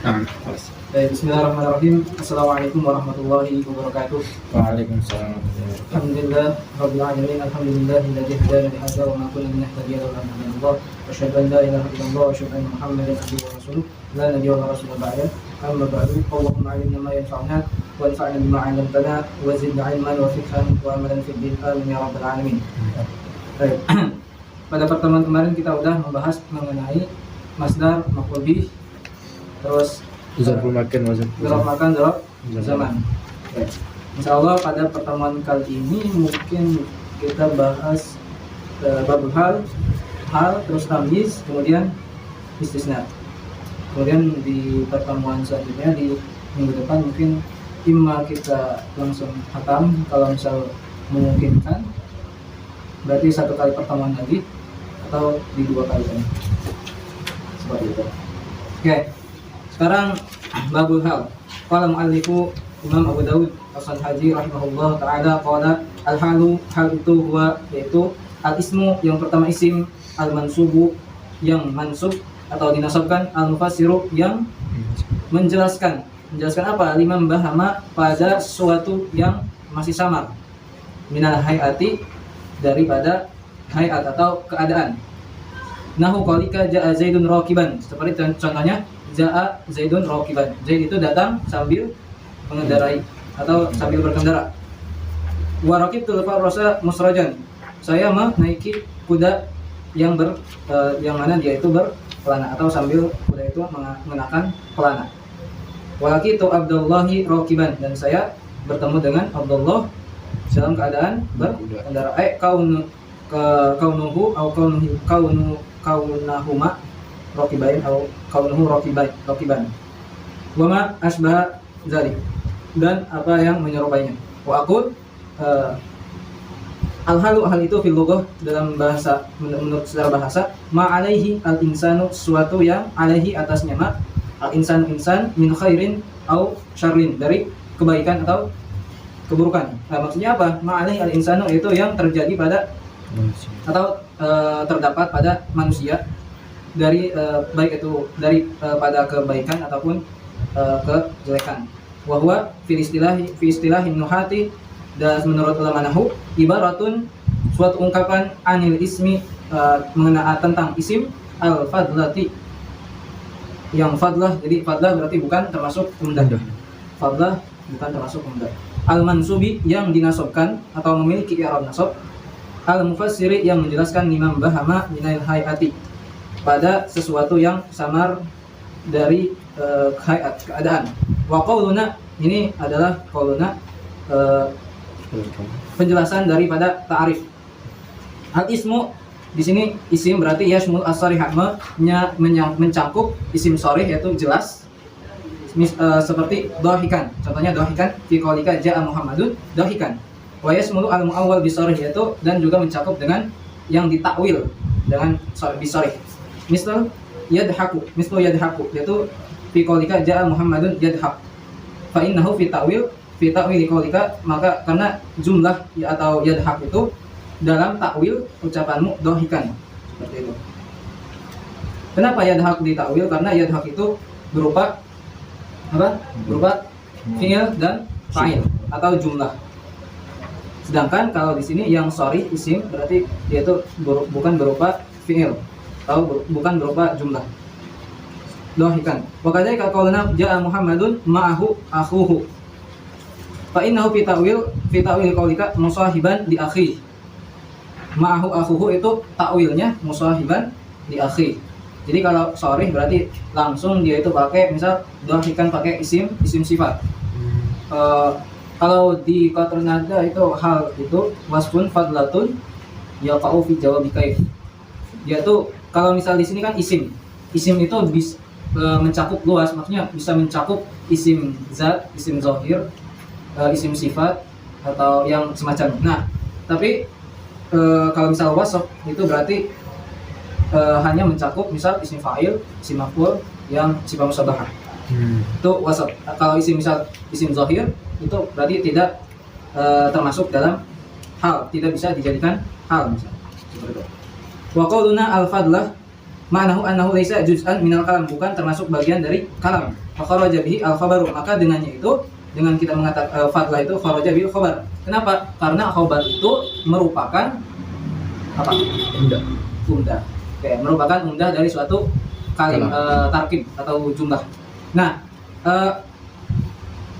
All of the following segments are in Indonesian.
Nah, Bismillahirrahmanirrahim. Assalamualaikum warahmatullahi wabarakatuh. Waalaikumsalam. Alhamdulillah rabbil alamin. Alhamdulillahilladzi hadana li hadza wa ma kunna linahtadiya lawla an hadana Allah. Wa asyhadu an la ilaha illallah wa asyhadu anna Muhammadan abduhu wa rasuluh. La nabiyya wa rasulun ba'da. Amma ba'du. Allahumma 'allimna ma yanfa'una wa anfa'na bima 'allamtana wa zidna 'ilman wa fiqhan wa amalan fid din. Amin ya rabbal alamin. Baik. Pada pertemuan kemarin kita sudah membahas mengenai masdar, maf'ul bih, terus Zarful makan wa zarf makan, zarf zaman. Ya. Insya Allah pada pertemuan kali ini mungkin kita bahas babul hal, terus tamyiz, kemudian istisna. Kemudian di pertemuan selanjutnya di minggu depan mungkin imma kita langsung hatam kalau misal memungkinkan, berarti satu kali pertemuan lagi atau di dua kali ini. Seperti itu. Oke. Sekarang babul hal. Qala mu'allifu Imam Abu Dawud As-Sanhaji rahimahullah ta'ala qala al-halu, hal itu huwa yaitu al-ismu yang pertama isim, al-mansubu yang mansub atau dinasabkan, al-mufassiru yang menjelaskan apa? Lima bahama pada sesuatu yang masih samar, minal hayati daripada hayat atau keadaan. Nahu qalika ja'a Zaidun raqiban, seperti contohnya ja'a Zaidun raqiban. Zaid itu datang sambil mengendarai atau sambil berkendara. Wa raqibtul farasa musrajan, saya menaiki kuda yang mana dia itu berpelana atau sambil kuda itu mengenakan pelana. Wa laqitu Abdullahi raqiban, dan saya bertemu dengan Abdullah dalam keadaan berkendara. Kaunuhu atau kaunahuma raqibain atau kaunuhu raqiban. Wa ma asbaha dzalik, dan apa yang menyerupainya. Wa aqul al-halu, hal itu fil lughah dalam bahasa, menurut secara bahasa, ma alaihi al-insanu, suatu yang alaihi atasnya, ma al-insan min khairin au syarrin, dari kebaikan atau keburukan. Nah, maksudnya apa? Ma alaihi al-insanu itu yang terjadi pada manusia atau terdapat pada manusia dari baik itu dari pada kebaikan ataupun kejelekan. Wa huwa fi istilahin nuhati, dan menurut ulama nahwu ibaratun, suatu ungkapan, anil ismi, mengenai tentang isim, al fadlati, yang fadlah. Jadi fadlah berarti bukan termasuk kemudahan. Fadlah bukan termasuk kemudahan. Al mansubi, yang dinasabkan atau memiliki i'rab nasab. Al mufassiri, yang menjelaskan lima bahama minal hayati, pada sesuatu yang samar dari hayat, keadaan. Wa qauluna, ini adalah qauluna, penjelasan daripada ta'arif. Al ismu, di sini isim berarti yashmul as-sarih, mencakup isim sharih yaitu jelas. Seperti dhahikan, contohnya dhahikan fi qaulika ja'a Muhammadun dhahikan. Wa yasmulu al-mu'awwal bisarih, yaitu dan juga mencakup dengan yang ditakwil dengan bisarih. Misal yadhaku, yaitu fi qaulika ja'a Muhammadun yadhak. Fa innahu fi ta'wil qaulika, maka karena jumlah atau yadhak itu dalam takwil ucapanmu dhahikan, seperti itu. Kenapa yadhak ditakwil? Karena yadhak itu berupa apa? Berupa fi'il dan fa'il atau jumlah. Sedangkan kalau di sini yang sharih isim berarti dia itu bukan berupa fi'il atau bukan berupa jumlah. Dhahikan. Wa kadzalika qauluna ja'a Muhammadun ma'ahu akhuhu. Fa innahu fi ta'wil qaulika musahiban li akhi. Ma'ahu akhuhu itu takwilnya musahiban li akhi. Jadi kalau sharih berarti langsung dia itu pakai, misal dhahikan pakai isim sifat. Kalau di qatrun nada itu hal itu wasfun fadlatun yaqa'u fi jawabi kaif. Dia tuh kalau misal di sini kan isim itu bisa mencakup luas, maksudnya bisa mencakup isim zat, isim zahir, isim sifat atau yang semacam. Nah, tapi kalau misal wasf itu berarti hanya mencakup misal isim fa'il, isim maf'ul yang sifat musyabahah. Itu wasf. Kalau misal isim zahir itu berarti tidak termasuk dalam hal, tidak bisa dijadikan hal misalnya. Seperti itu. Wa qauluna al-fadlah ma'nahu annahu laisa juz'an minal kalam, bukan termasuk bagian dari kalam. Fa kharaja bihi al-khabaru, maka dengannya itu, dengan kita mengatakan fadlah itu kharaja bihi al-khabar. Kenapa? Karena khabar itu merupakan apa? Umdah. Oke, merupakan umdah dari suatu tarkib atau jumlah. Nah,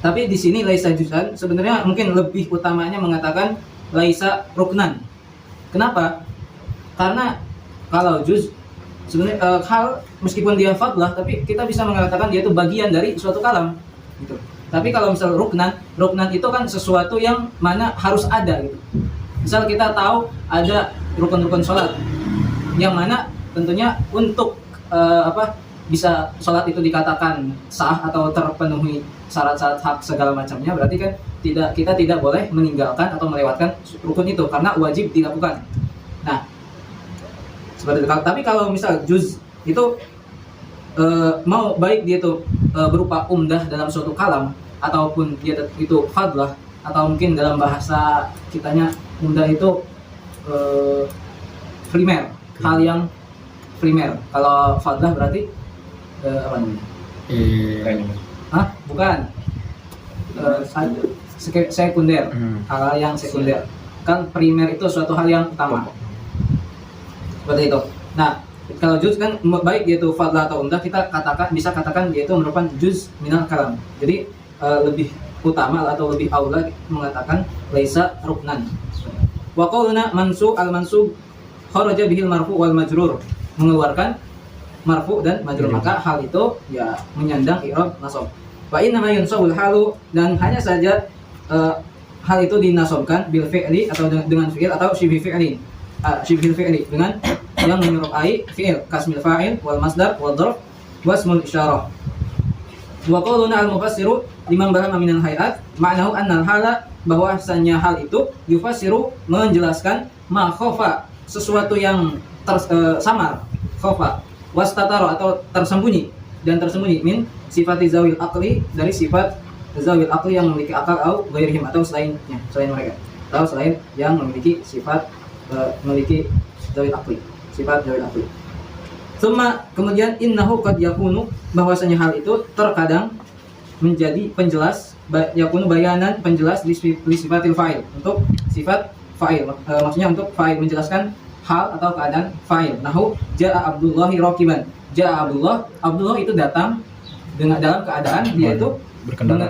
tapi di sini laisa juz'an sebenarnya mungkin lebih utamanya mengatakan laisa ruknan. Kenapa? Karena kalau juz sebenarnya hal meskipun dia fadlah, tapi kita bisa mengatakan dia itu bagian dari suatu kalam gitu. Tapi kalau misal ruknan itu kan sesuatu yang mana harus ada gitu. Misal kita tahu ada rukun-rukun sholat yang mana tentunya untuk bisa sholat itu dikatakan sah atau terpenuhi syarat-syarat hak segala macamnya, berarti kan kita tidak boleh meninggalkan atau melewatkan rukun itu karena wajib dilakukan. Nah, seperti itu. Tapi kalau misal juz itu mau baik dia itu berupa umdah dalam suatu kalam ataupun dia itu fadlah, atau mungkin dalam bahasa kitanya umdah itu primer, hal yang primer. Kalau fadlah berarti apa namanya? Bukan. Sekunder. Hal yang sekunder. Kan primer itu suatu hal yang utama. Seperti itu. Nah, kalau juz kan baik dia itu fadlah atau umdah, kita bisa katakan dia itu merupakan juz minal kalam. Jadi lebih utama atau lebih aula mengatakan laisa ruknan. Wa qauluna al-mansub kharaja bihil marfu wal majrur, mengeluarkan marfu dan majrur, maka hal itu ya menyandang i'rab nasab. Wa inna ma yunsabul halu, dan hanya saja hal itu dinasabkan bil fi'li atau dengan fi'il atau syibhi fi'li. Syibhil fi'li dengan yang menyerupai fi'il, kasmil fa'il wal masdar wal dzarf wasmul isyarah. Wa qauluna al-mufassiru liman bahama minal hayat ma'nahu annal hala, bahwasanya hal itu yufassiru menjelaskan ma khofa, sesuatu yang samar, khofa, wastatara atau tersembunyi min sifati zawil aqli, dari sifat zawil aqli yang memiliki akal atau ghairihim atau selain mereka, atau selain yang memiliki sifat memiliki zawil aqli, sifat zawil aqli. Kemudian innahu qad yakunu, bahwasanya hal itu terkadang menjadi penjelas, yakunu bayanan, penjelas li sifatil fa'il, untuk sifat fa'il, maksudnya untuk fa'il, menjelaskan hal atau keadaan fa'il. Nahu ja'a Abdullahi raqiban, ja'a Abdullah itu datang dengan dalam keadaan dia itu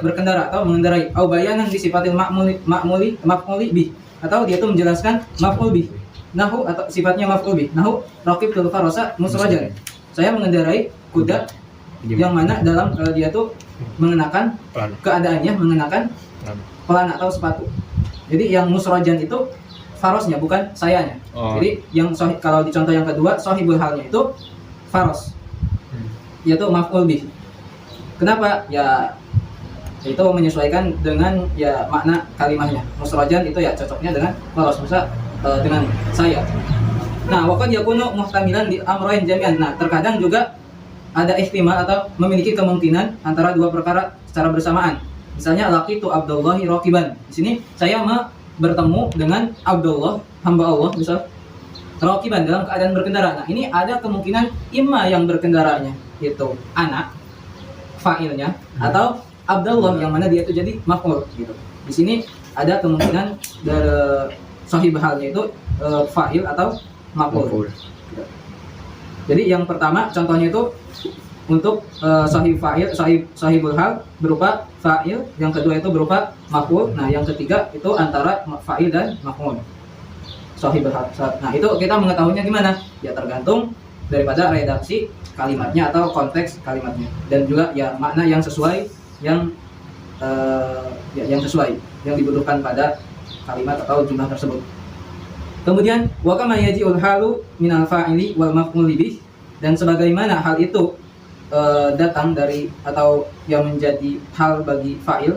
berkendara atau mengendarai. Au bayanan li sifatil maf'uli bih, atau dia itu menjelaskan maf'ul bih. Nahu atau sifatnya maf'ul bih. Nahu raqibtul farasa musrajan, saya mengendarai kuda yang mana dalam dia itu mengenakan keadaannya mengenakan pelana atau sepatu. Jadi yang musrajan itu farosnya, bukan sayanya. Jadi yang kalau di contoh yang kedua sahibul halnya itu faros, yaitu maf'ul bih. Kenapa? Ya itu menyesuaikan dengan ya makna kalimahnya. Musrajan itu ya cocoknya dengan faros, misal dengan saya. Nah, waqad yakunu muhtamilan di amrayn jami'an. Nah, terkadang juga ada ihtimal atau memiliki kemungkinan antara dua perkara secara bersamaan. Misalnya laqitu Abdullahi raqiban. Di sini saya bertemu dengan Abdullah, hamba Allah, misal raqiban, dalam keadaan berkendara. Nah, ini ada kemungkinan imma yang berkendaranya itu anak fa'ilnya atau Abdullah yang mana dia itu jadi maf'ul gitu. Di sini ada kemungkinan dari sahib halnya itu fa'il atau maf'ul. Jadi yang pertama contohnya itu untuk sahibul hal berupa fa'il, yang kedua itu berupa maf'ul, nah yang ketiga itu antara fa'il dan maf'ul. Sahibul hal. Nah, itu kita mengetahuinya gimana? Ya tergantung daripada redaksi kalimatnya atau konteks kalimatnya, dan juga ya makna yang sesuai yang sesuai yang dibutuhkan pada kalimat atau jumlah tersebut. Kemudian wa kama yaji'ul halu minal fa'ili wal maf'uli bih, dan sebagaimana hal itu datang dari atau yang menjadi hal bagi fa'il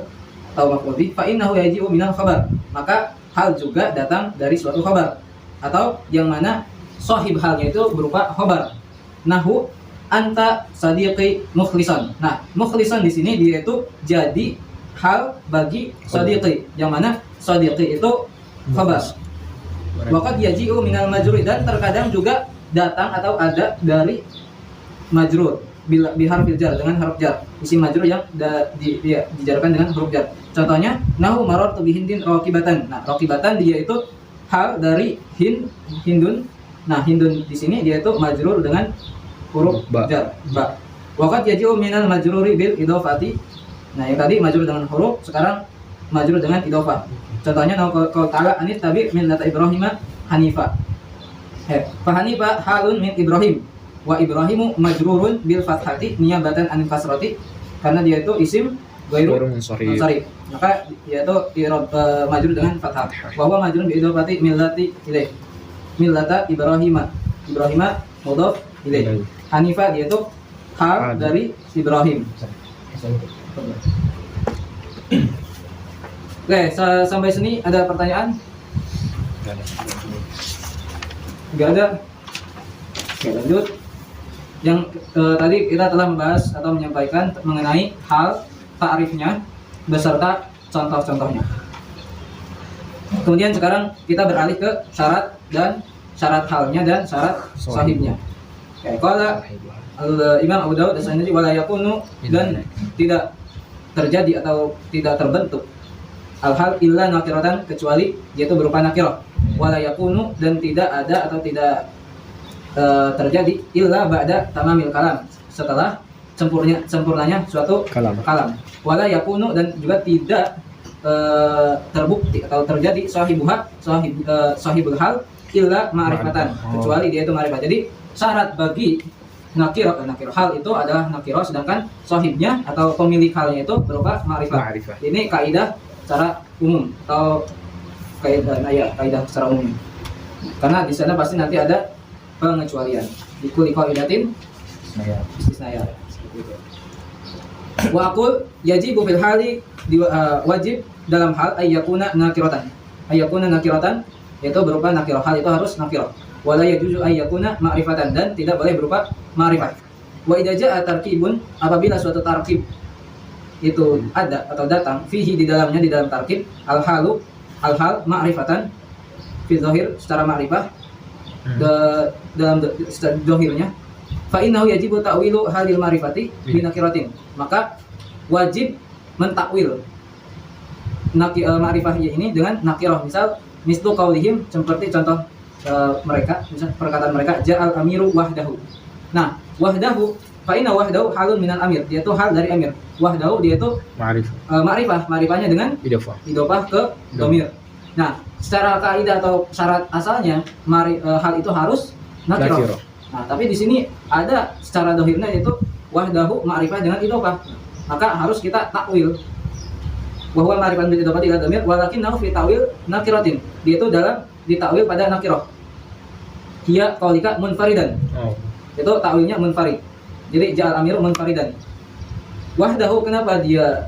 atau maf'ul bih, fa innahu yaji'u minal khabar, maka hal juga datang dari suatu khabar atau yang mana sahib halnya itu berupa khabar. Nahu anta sadiqi mukhlisan. Nah, mukhlisan di sini dia itu jadi hal bagi sadiqi, yang mana sadiqi itu khabar. Waqad yaji'u minal majrur, dan terkadang juga datang atau ada dari majrur biharfil jar, dengan huruf jar. Isim majrur yang dijarkan dengan huruf jar. Contohnya nahu marartu bihindin raqibatan. Nah, raqibatan dia itu hal dari hindun. Nah, hindun di sini dia itu majrur dengan huruf jar ba. Waqad yaji'u minal majruri bil idhofati. Nah, yang tadi majrur dengan huruf, sekarang majrur dengan idhofah. Contohnya kalau ta'ala anit tabi millata Ibrahim hanifa. Fa hanifa halun min Ibrahim wa Ibrahimu majrurun bil fathati niyabatan anil kasrati, karena dia itu isim ghairu munsharif. Maka dia itu majrur dengan fathah. Wa huwa majrurun bi idhofati millati ilaih. Millata Ibrahim mudhaf ilaih. Hanifa dia itu hal dari Ibrahim. Oke, sampai sini ada pertanyaan? Enggak ada. Oke, lanjut. Yang tadi kita telah membahas atau menyampaikan mengenai hal, ta'rifnya beserta contoh-contohnya. Kemudian sekarang kita beralih ke syarat halnya dan syarat sahibnya. Oke, kalau Imam Abu Dawud dan wala yakunu, dan tidak terjadi atau tidak terbentuk al-hal illa nakiratan, kecuali yaitu berupa nakirah. Wala yakunu, dan tidak ada atau tidak terjadi illa ba'da tamamil kalam, setelah sempurnanya suatu kalam. Wala yakunu, dan juga tidak terbukti atau terjadi sahibul hal illa ma'rifatan, kecuali dia itu ma'rifat. Jadi syarat bagi nakirah hal itu adalah nakirah, sedangkan sahibnya atau pemilik halnya itu berupa ma'rifat. Ini kaidah secara umum atau kaidah secara umum. Karena di sana pasti nanti ada pengecualian. Di kulli qaidatin istisnaya. Seperti itu. Wa aqul yajibu fil hali, wajib dalam hal ayyakuna nakiratan. Ayyakuna nakiratan yaitu berupa nakirah, hal itu harus nakirah. Wala yajuzu ayyakuna ma'rifatan, dan tidak boleh berupa ma'rifat. Wa idza jaa tarkibun, apabila suatu tarkib itu ada atau datang, fihi di dalam tarkib al-hal ma'rifatan fi zahir, secara ma'rifah dalam zahirnya, fa innahu yajibu ta'wilu halil ma'rifati bi nakiratin, maka wajib mentakwil ma'rifah ini dengan nakirah. Mislu qaulihim, seperti contoh mereka, misalnya perkataan mereka, ja'al amiru wahdahu. Nah, wahdahu, fa inna wahdahu halun minal amir, dia itu hal dari amir. Wahdahu dia itu ma'rifahnya dengan idhofah ke dhamir. Nah, secara kaidah atau syarat asalnya hal itu harus nakirah. Nah, tapi di sini ada secara dhahirnya yaitu wahdahu ma'rifah dengan idhofah. Maka harus kita takwil. Bahwa ma'rifah bil idhofah ila dhamir walakinnahu fi ta'wil nakiratin. Dia itu dalam ditakwil pada nakirah. Hiya qaulika munfaridan. Itu takwilnya munfarid. Jadi ja'al amiru munfaridan. Wahdahu, kenapa dia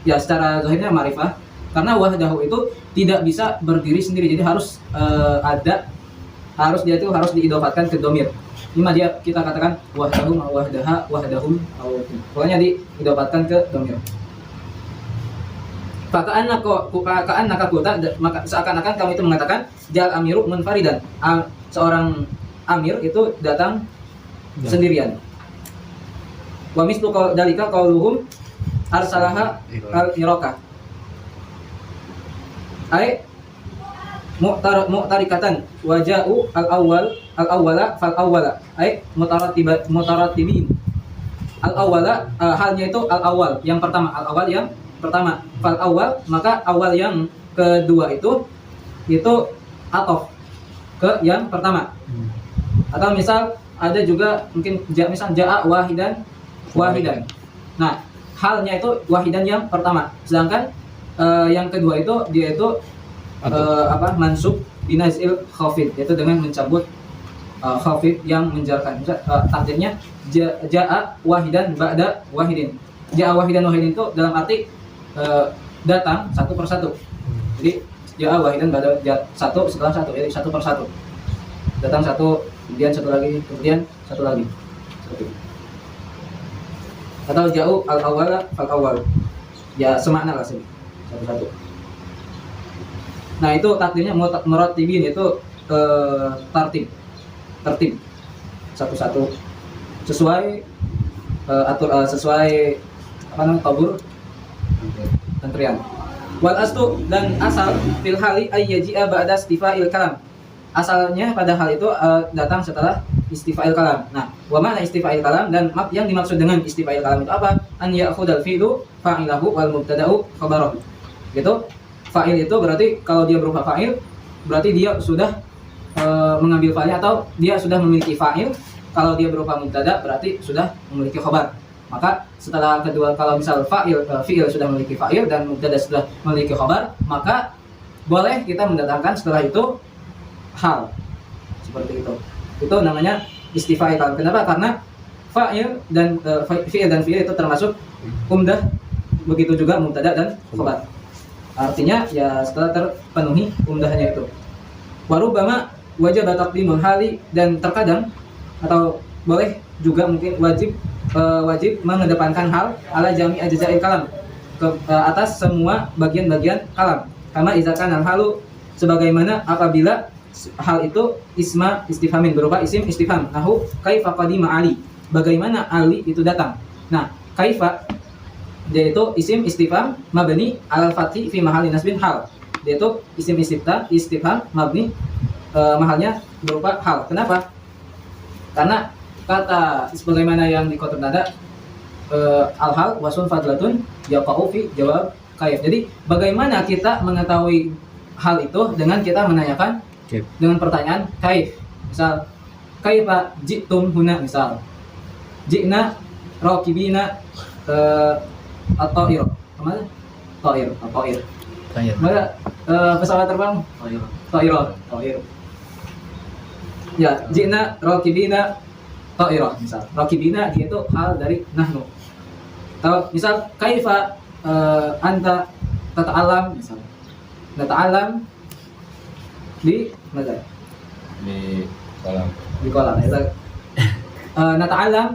ya secara zahirnya ma'rifah? Karena wahdahu itu tidak bisa berdiri sendiri. Jadi harus dia itu harus diidofatkan ke dhamir. Lima dia kita katakan wahdahum, wahdaha, wahdahum, pokoknya diidofatkan ke dhamir. Ka'annaka qulta, maka seakan-akan kamu itu mengatakan ja'al amiru munfaridan. Seorang amir itu datang sendirian. Wa mislu dalika qauluhum arsalaha al-iraka. Ai mu'tarikatan wa ja'u al-awwala fal awwala. Ai mutarattibin. Al-awwala halnya itu al-awwal, yang pertama, al-awwal yang pertama, fal awal, maka awal yang kedua itu atof ke yang pertama. Atau misal ada juga mungkin misal ja'a wahidan. Nah, halnya itu wahidan yang pertama, sedangkan yang kedua itu dia itu mansub binazil khafid, yaitu dengan mencabut khafid yang menjarkan. Takdirnya ja'a wahidan ba'da wahidin. Ja'a wahidan itu dalam arti datang satu persatu. Jadi ja'a wahidan ba'da satu setelah satu, jadi satu persatu. Datang satu, kemudian satu lagi, kemudian satu lagi. Seperti itu. Atau ja'u al-awwala fal awwal. Ya semakna lah sih. Satu-satu. Nah, itu takdirnya murattibin, itu tertib satu-satu sesuai sesuai apa namanya tabur antrian. Wal astu dan asal fil hali ayyaji'a ba'da istifa'il kalam. Asalnya pada hal itu datang setelah istifa'il kalam. Nah, wa ma'na istifa'il kalam dan yang dimaksud dengan istifa'il kalam itu apa? An ya'khudal fi'lu fa'ilahu wal mubtada'u khabarahu. Gitu. Fa'il itu berarti kalau dia berupa fa'il berarti dia sudah mengambil fa'ilnya atau dia sudah memiliki fa'il. Kalau dia berupa mubtada berarti sudah memiliki khabar. Maka setelah kedua, kalau misal fi'il sudah memiliki fa'il dan mubtada sudah memiliki khabar, maka boleh kita mendatangkan setelah itu hal. Seperti itu. Itu namanya istifa'il kalam. Kenapa? Karena fa'il dan fi'il itu termasuk umdah, begitu juga mubtada dan khabar. Artinya ya setelah terpenuhi umdahnya itu. Warubama wajib taqdimul hali, dan terkadang atau boleh juga mungkin wajib mengedepankan hal ala jami' ajza'il kalam ke atas semua bagian-bagian kalam. Karena izakan al-halu sebagaimana apabila hal itu isma istifhamin berupa isim istifham. Nahu kaifa qadima Ali, bagaimana Ali itu datang. Nah, kaifa dia itu isim istifham mabni alal fathi fi mahalli nasbin hal. Dia itu isim istifham mabni mahalnya berupa hal. Kenapa? Karena kata sebagaimana yang di kotor nada al-hal wasun fadlatun yaqa'u fi jawab kaif. Jadi bagaimana kita mengetahui hal itu dengan kita menanyakan dengan pertanyaan kaif. Misal kaifa ji'tum huna, misal ji'na raqibina at-ta'ir. Kemana? Ta'ir. Mana pesawat terbang? Ta'ir. Ya, ji'na raqibina ta'irah misal. Raqibina dia itu hal dari nahnu. Atau misal kaifa anta tata'allam, misal. Nata'allam di mana? Di kolam. Di kolam. Nata'allam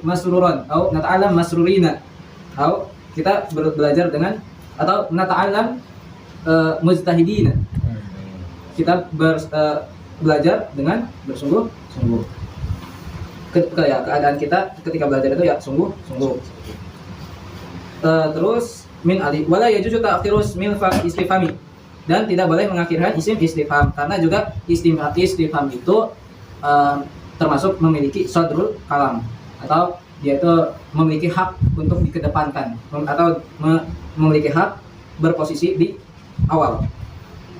masruran atau nata'allam masrurina. Atau kita belajar dengan, atau nata'allam mujtahidina. Kita belajar dengan bersungguh-sungguh. Keadaan kita ketika belajar itu ya sungguh-sungguh. Terus min alif wala yajuzu ta'khirus min istifhami, dan tidak boleh mengakhirkan isim istifham karena juga istifham itu termasuk memiliki sadrul kalam, atau dia itu memiliki hak untuk dikedepankan atau memiliki hak berposisi di awal.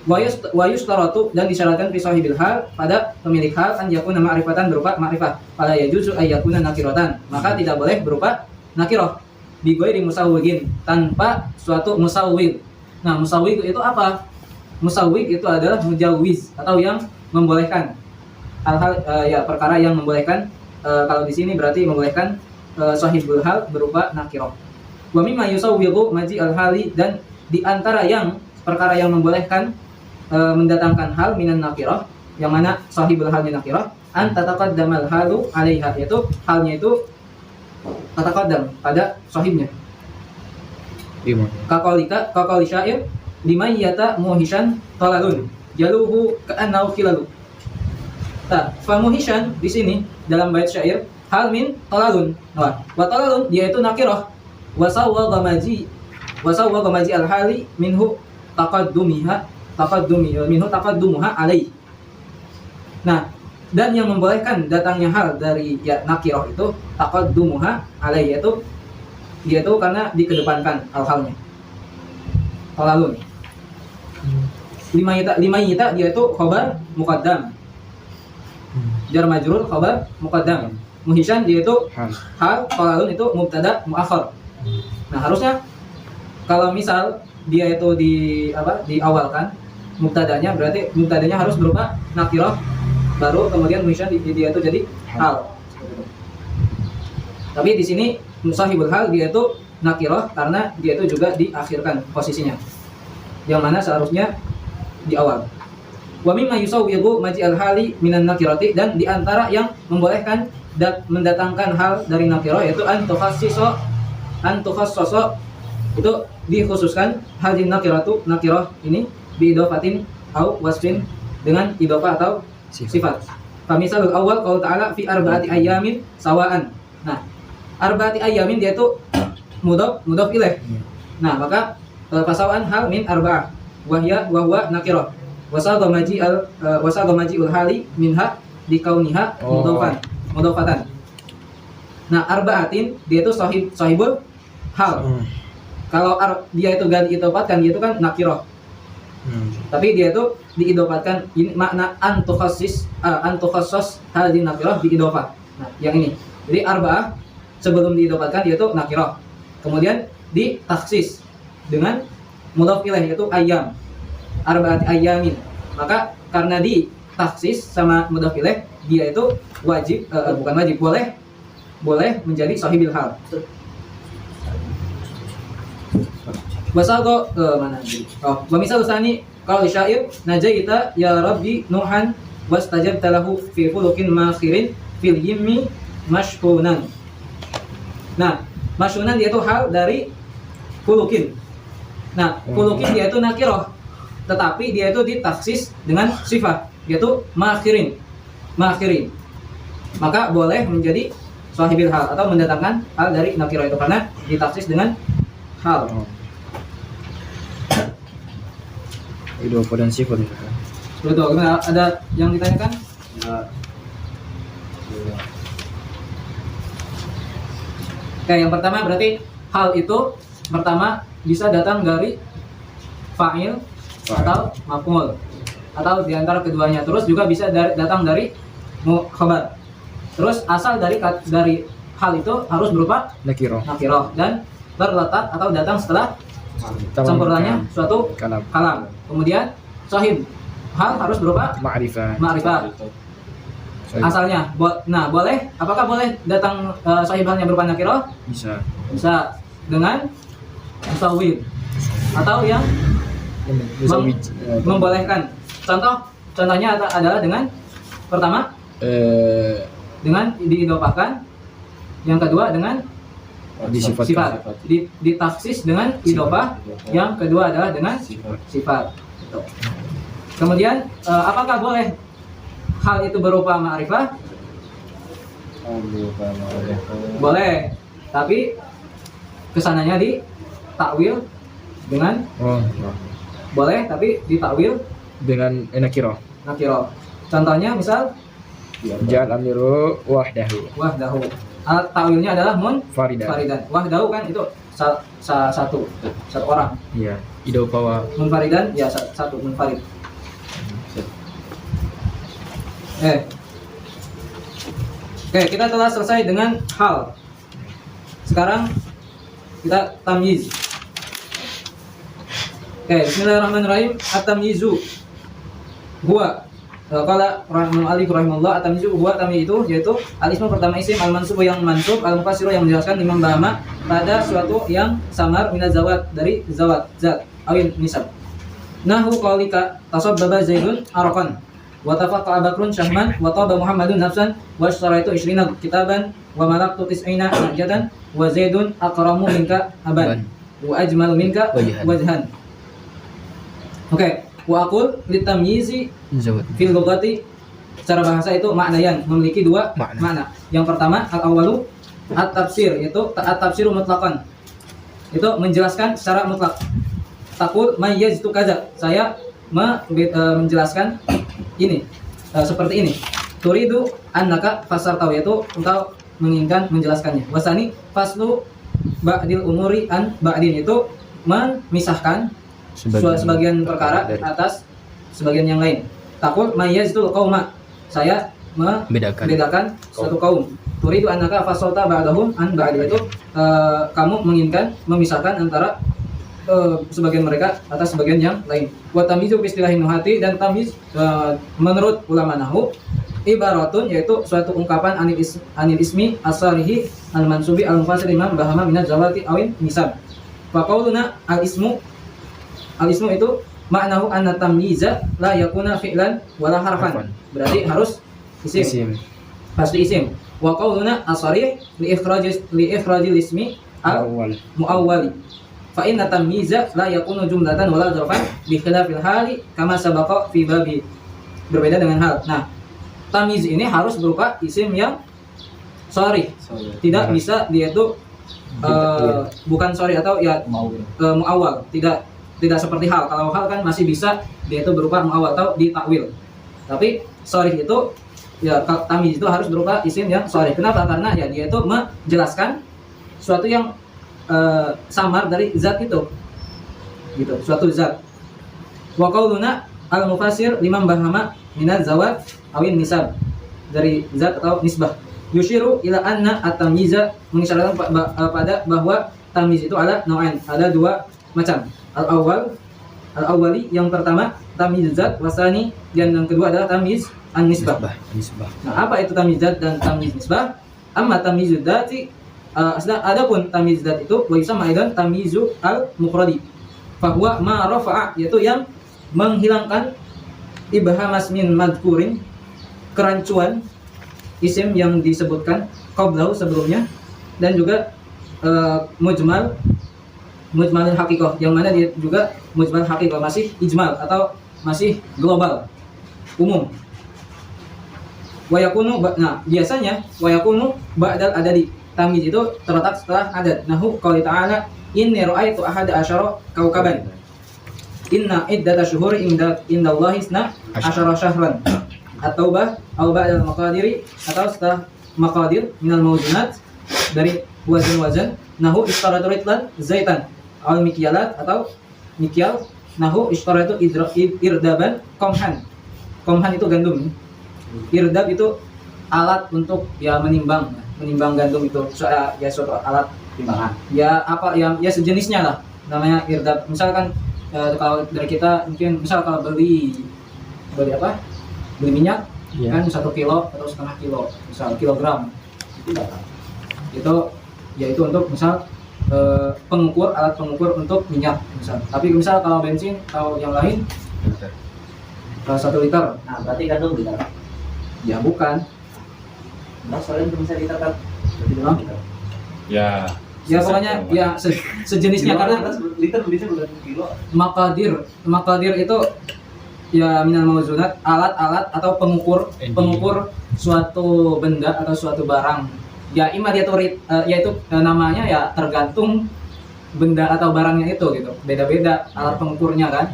Wa yustaratu, dan disyaratkan fi sahibil hal pada pemilik hal an yakuna ma'rifatan berupa ma'rifah. Fala yajuzu ay yakuna nakiratan, maka tidak boleh berupa nakirah bi ghairi musawwigin, tanpa suatu musawwig. Nah, musawwig itu apa? Musawwig itu adalah mujawwiz atau yang membolehkan hal-hal ya perkara yang membolehkan. Kalau di sini berarti membolehkan sahibul hal berupa nakirah. Wa mimma yusawwigu maji al-hali, dan di antara yang perkara yang membolehkan mendatangkan hal minan nakirah, yang mana sahibul halnya nakirah, an tataqaddamal halu 'alaiha, yaitu halnya itu tataqaddam pada sahibnya. Kaqauli syair liman yata muhishan talalun jaluhu ka'annahu khilalu. Nah, fa muhishan di sini dalam bait syair hal min talalun. Wa talalun dia itu nakirah. Wa sawwaga maji al-hali minhu taqaddumuha alaih. Nah, dan yang membolehkan datangnya hal dari ya nakirah itu taqaddumuha alaih, yaitu dia itu karena dikedepankan hal-halnya. Talalun. Lima yita dia itu khabar muqaddam. Jar majrur khabar muqaddam. Muhishan dia itu hal, talalun itu mubtada muakhar. Nah, harusnya kalau misal dia itu diawalkan mubtadanya, berarti mubtadanya harus berupa nakirah, baru kemudian muhishan dia itu jadi hal. Tapi di sini musahibul hal dia itu nakirah karena dia itu juga diakhirkan posisinya, yang mana seharusnya di awal. Wa mimma yusawwigu maji al-hali minan nakirati, dan di antara yang membolehkan mendatangkan hal dari nakirah yaitu an tukhassasa itu dikhususkan hadin nakirah ini bi idofatin au wasfin, dengan idofah atau sifat. Famisalul awal qaul ta'ala fi arba'ati ayyamin sawaan. Nah, arba'ati ayyamin dia itu mudhaf ilaih. Nah, maka fasawaan hal min arba'ah wahya wa huwa nakirah. Wasal maji'ul hali minha dikauniha mudhafatan. Nah, arba'atin dia itu sahibul hal. Kalau dia itu gak diidopatkan, dia itu kan nakirah. Tapi dia itu diidopatkan, ini makna antukhasis hal di nakirah diidopah. Nah, yang ini. Jadi arba'ah sebelum diidopatkan dia itu nakirah. Kemudian ditaksis dengan mudhaf ilaih yaitu ayyam. Arba'ati ayyamin. Maka karena ditaksis sama mudhaf ilaih, dia itu wajib bukan wajib, boleh menjadi sahibil hal. Wasago ke mana? Oh, wa misal tsani qaul syair najaita ya rabbi nuhan wastajabta lahu fi fulukin makhirin fil yimmi mashkunan. Nah, mashkunan dia itu hal dari fulukin. Nah, fulukin dia itu nakirah, tetapi dia itu ditaksis dengan sifat yaitu makhirin. Maka boleh menjadi sahibil hal atau mendatangkan hal dari nakirah itu karena ditaksis dengan hal. Idofah dan sifat. Betul. Gimana? Ada yang ditanyakan? Ya. Oke, yang pertama berarti hal itu pertama bisa datang dari fa'il atau maf'ul atau diantara keduanya. Terus juga bisa datang dari khabar. Terus asal dari hal itu harus berupa nakirah dan terletak atau datang setelah sempurnanya suatu kalam. Kemudian sahib hal harus berupa ma'rifah. Asalnya, boleh. Apakah boleh datang sahib halnya berupa nakirah? Bisa dengan musawwir atau yang membolehkan. Contohnya adalah dengan pertama dengan diidofahkan, yang kedua dengan sifat. Ditaksis dengan idofah, yang kedua adalah dengan sifat. Kemudian apakah boleh hal itu berupa ma'rifah? Boleh, tapi kesananya di takwil dengan boleh, tapi di takwil dengan nakirah. Contohnya misal Ja'al amiru wahdahu. Takwilnya adalah Faridan. Wahdahu kan itu satu orang. Iya. Idofah Munfaridan ya satu munfarid. Oke, kita telah selesai dengan hal. Sekarang kita tamyiz. Bismillahirrahmanirrahim. At-tamyizu huwa qala rahimahullah at-tamyizu huwa tamyiz itu yaitu al-ismu pertama isim al-mansub yang mansub al-mufassiru yang menjelaskan imam bahama pada suatu yang samar minaz zawat dari zat awin nisab. Nahu qaulika tasabbaba zaidun arqan wa tafaqqa bakrun syahman wa taba muhammadun nafsan wa astaraitu 20 kitaban wa malaktu 90 najatan wa zaidun aqramu minka aban wa ajmalu minka wajhan. Oke, wa aqul litamyizi fil lughati secara bahasa itu maknayan memiliki dua makna. Yang pertama al-awwalu at-tafsir, yaitu at-tafsiru mutlaqan. Itu menjelaskan secara mutlak. Taqul mayyaztu kaza. Saya menjelaskan ini seperti ini. Turidu annaka fasartahu, yaitu engkau menginginkan menjelaskannya. Wasani faslu ba'dil umuri an ba'din, itu memisahkan sebagian perkara atas sebagian yang lain. Taqul mayyaztu qauma. Saya membedakan suatu kaum. Turidu annaka fasalta ba'dahum an ba'd, itu kamu menginginkan memisahkan antara sebagian mereka atas sebagian yang lain. Wa tamyizu bi istilahin nuhati, dan tamyiz menurut ulama nahwu ibaratun, yaitu suatu ungkapan anil ismi asarihi al mansubi al mufassir imam bahama minaz zawati awin nisab. Fa qauluna al ismu itu maknahu anna tamyiza la yakuna fi'lan wala harfan. Berarti harus isim. Pasti isim. Wa qauluna asarih li ikhrajil ismi al muawwali. Fa inna tamyiza la yakunu jumlatan wala dzarfan bi khilafil hali kama sabaqa fi babi. Berbeda dengan hal. Nah, tamyiz ini harus berupa isim yang sharih. Tidak bisa dia itu bukan sharih atau ya muawwal. Tidak seperti hal. Kalau hal kan masih bisa dia itu berupa muawwal atau ditakwil. Tapi sharih itu ya tamyiz itu harus berupa isim yang sharih. Kenapa? Karena ya dia itu menjelaskan suatu yang samar dari zat itu. Gitu, suatu zat. Wa qauluna al-mufassir liman bahama minaz zawat awin nisab, dari zat atau nisbah. Yushiru ila anna at-tamyiza, mengisyaratkan pada bahwa tamyiz itu ada nau'ain, ada dua macam. Al-awwali yang pertama tamyiz zat, wasani dan yang kedua adalah tamyiz an-nisbah. Nah, apa itu tamyiz zat dan tamyiz nisbah? Amma tamyiz dzati, adapun tamyiz zat itu wa yusamma aidan tamyizu al-mufradi. Bahwa ma rafa'a, yaitu yang menghilangkan ibhamas min madkurin, kerancuan isim yang disebutkan qablahu sebelumnya, dan juga mujmalul haqiqah, yang mana dia juga mujmal haqiqah masih ijmal atau masih global umum. Wa yakunu, nah biasanya wa yakunu ba'dal adadi, tamyiz itu terletak setelah adad. Nahu qouli ta'ala inni ra'aitu ahada asyara kaukaban. Inna iddata syuhuri indallahi isna asyara syahran. At-taubah au ba'dal maqadiri, atau setelah maqadir minal mawzunat, dari wazan-wazan. Nahu istaratu ritlan zaitan al mikyalat, atau mikyal. Nahu istaratu irdaban komhan. Komhan itu gandum. Irdab itu alat untuk ya menimbang gandum itu. Ya suatu alat timbangan. Ya apa ya sejenisnya lah, namanya irdab. Misalkan kalau dari kita mungkin misal kalau beli apa? Beli minyak kan 1 kilo atau setengah kilo, misal kilogram. Itu ya itu untuk misal alat pengukur untuk minyak misal. Tapi misal kalau bensin atau yang lain 1 liter. Nah, berarti gandum liter. Ya bukan. Nah, soalnya itu bisa liter kan? Ya. Ya pokoknya ya sejenisnya, karena liter bukan kilo. Maqadir itu ya minal mawzunat, alat-alat atau pengukur suatu benda atau suatu barang. Ya imadiatorit, yaitu namanya ya tergantung benda atau barangnya itu gitu. Beda-beda alat pengukurnya kan.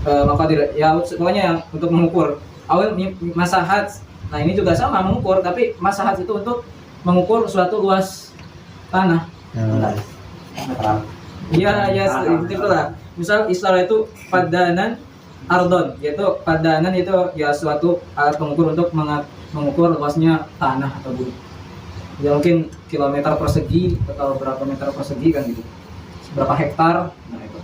Maqadir ya pokoknya yang untuk mengukur. Awal masahat. Nah, ini juga sama mengukur, tapi masahat itu untuk mengukur suatu luas tanah. Iya, itulah. Misal istilah itu padanan ardon, yaitu padanan itu ya suatu alat pengukur untuk mengukur luasnya tanah atau bumi. Ya mungkin kilometer persegi atau berapa meter persegi kan gitu. Berapa hektar. Nah, itu.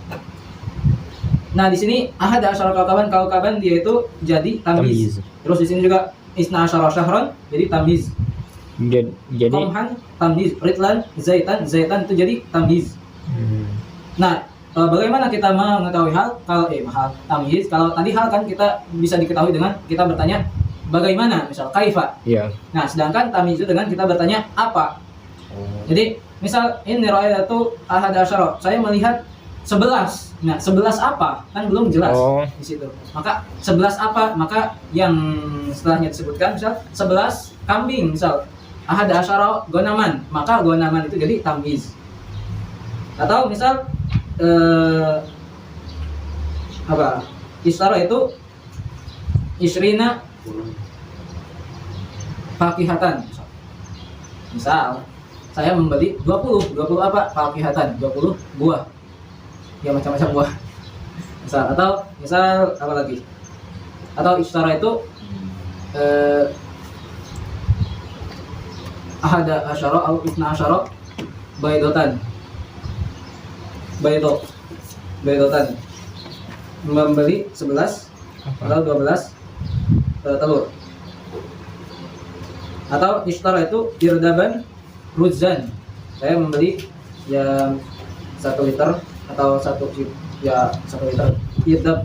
Nah, di sini ahada asyara kaukaban dia itu jadi tamyiz. Terus di sini juga isna asyara syahran jadi tamyiz. Jadi Komhan tamyiz, ritlan zaitan itu jadi tamyiz. Nah, bagaimana kita mengetahui hal kalau tamyiz? Kalau tadi hal kan kita bisa diketahui dengan kita bertanya bagaimana, misal kaifa. Iya. Nah, sedangkan tamyiz itu dengan kita bertanya apa. Jadi, misal ini ra'ayatu ahada asyara, saya melihat 11. Nah, 11 apa? Kan belum jelas di situ. Maka 11 apa? Maka yang setelahnya disebutkan misal 11 kambing, misal ahada asyara gonaman, maka gonaman itu jadi tamyiz. Atau misal Istara itu isrina fakihatan. Misal saya membeli 20 apa? Fakihatan, 20 buah. Ya macam-macam buah. Misal apa lagi? Atau istara itu ahada asyara atau isna asyara baydotan. Baydotan membeli 11 atau 12 telur. Atau ishtara itu irdaban ruzan, saya membeli yang 1 liter atau 1 liter irdab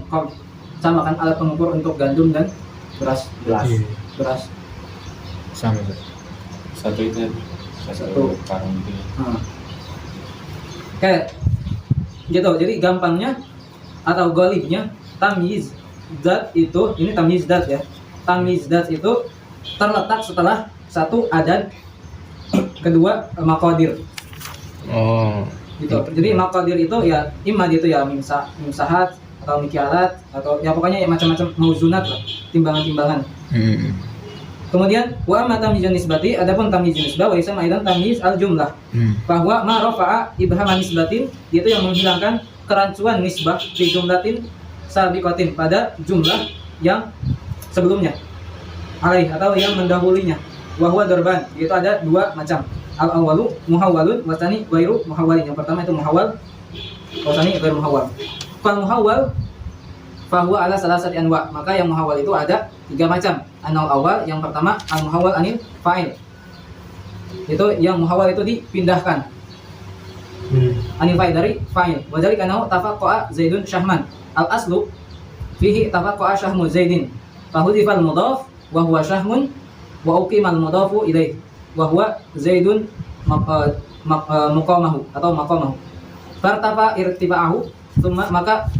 sama kan alat pengukur untuk gandum dan beras. sama. Satu karung itu. Kayak gitu. Jadi gampangnya atau golibnya tamyiz dat itu, ini tamyiz dat ya. Tamyiz dat itu terletak setelah satu adad, kedua maqadir. Oh. Gitu. Jadi maqadir itu ya imma itu ya mimsahat atau mikyalat atau ya pokoknya ya macam-macam mauzunat lah, timbangan-timbangan. Kemudian wa amma tamyizun nisbati, adapun tamyiz nisbah wa isma aidan tamyiz al jumlah. Bahwa ma rafa'a ibham nisbatin, itu yang menghilangkan kerancuan nisbah di jumlatin sabiqatin, pada jumlah yang sebelumnya. Alaih, atau yang mendahulunya. Wa huwa darban, yaitu ada dua macam. Al awalu muhawwalun wa tsani ghairu muhawwalin. Yang pertama itu muhawwal, wa tsani ghairu muhawwal. Fal muhawwal fahuwa ala salasati anwa, maka yang muhawwal itu ada tiga macam. Anal awal, yang pertama al muhawwal anil fa'il, itu yang muhawwal itu dipindahkan anil fa'il, dari fa'il. Wa dzalika annahu tafaqqa'a Zaidun Syahman, al aslu fihi tafaqqa'a Syahmu Zaidin fa hudhifa al mudhaf wa huwa Syahmun wa uqima al mudhafu ilaih wa huwa Zaidun muqamahu atau maqamahu. Fartafa irtifa'ahu, maka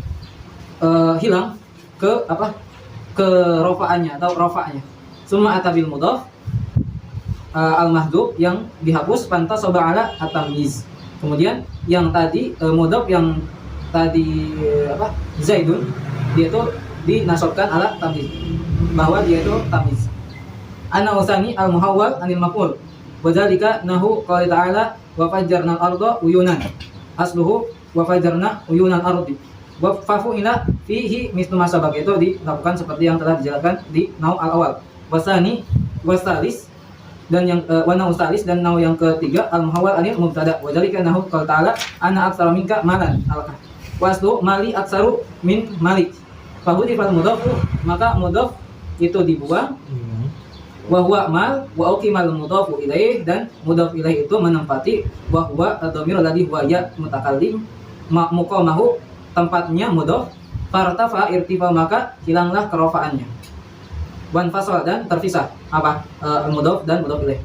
hilang ke apa, ke rofaannya atau rofa'nya. Summa atabil mudhaf al mahdhuf, yang dihapus, panta soba ala at-tamyiz. Kemudian yang tadi mudhaf yang tadi apa, Zaidun, dia itu dinasobkan ala tamyiz, bahwa dia itu tamyiz. Ana usani al muhawwal anil maf'ul wa dzalika nahu qala ta'ala wa fajjarna al-ardha uyunan, asluhu wa fajjarna uyunal ardi. Wafafu ila fihi mislu masabak, itu dilakukan seperti yang telah dijelaskan di nau al awal. Wasani wasalis, dan yang wana usalis, dan nau yang ketiga al muhawwal anil mubtada. Wa dzalika nahu qala ta'ala ana aktsara minka malan alqa. Waslu mali aktsaru min malik. Fahudi fal mudhaf, maka mudhaf itu dibuang. Wa huwa mal wa uqimal mudhafu ilaih, dan mudhaf ilaih itu menempati wa huwa ad-dhamir alladhi huwa ya mutakallim muqamahu, tempatnya mudhaf. Fartafa irtifa, maka hilanglah kerofaannya. Wan fasal, dan terpisah apa, mudhaf dan mudhaf ilaih.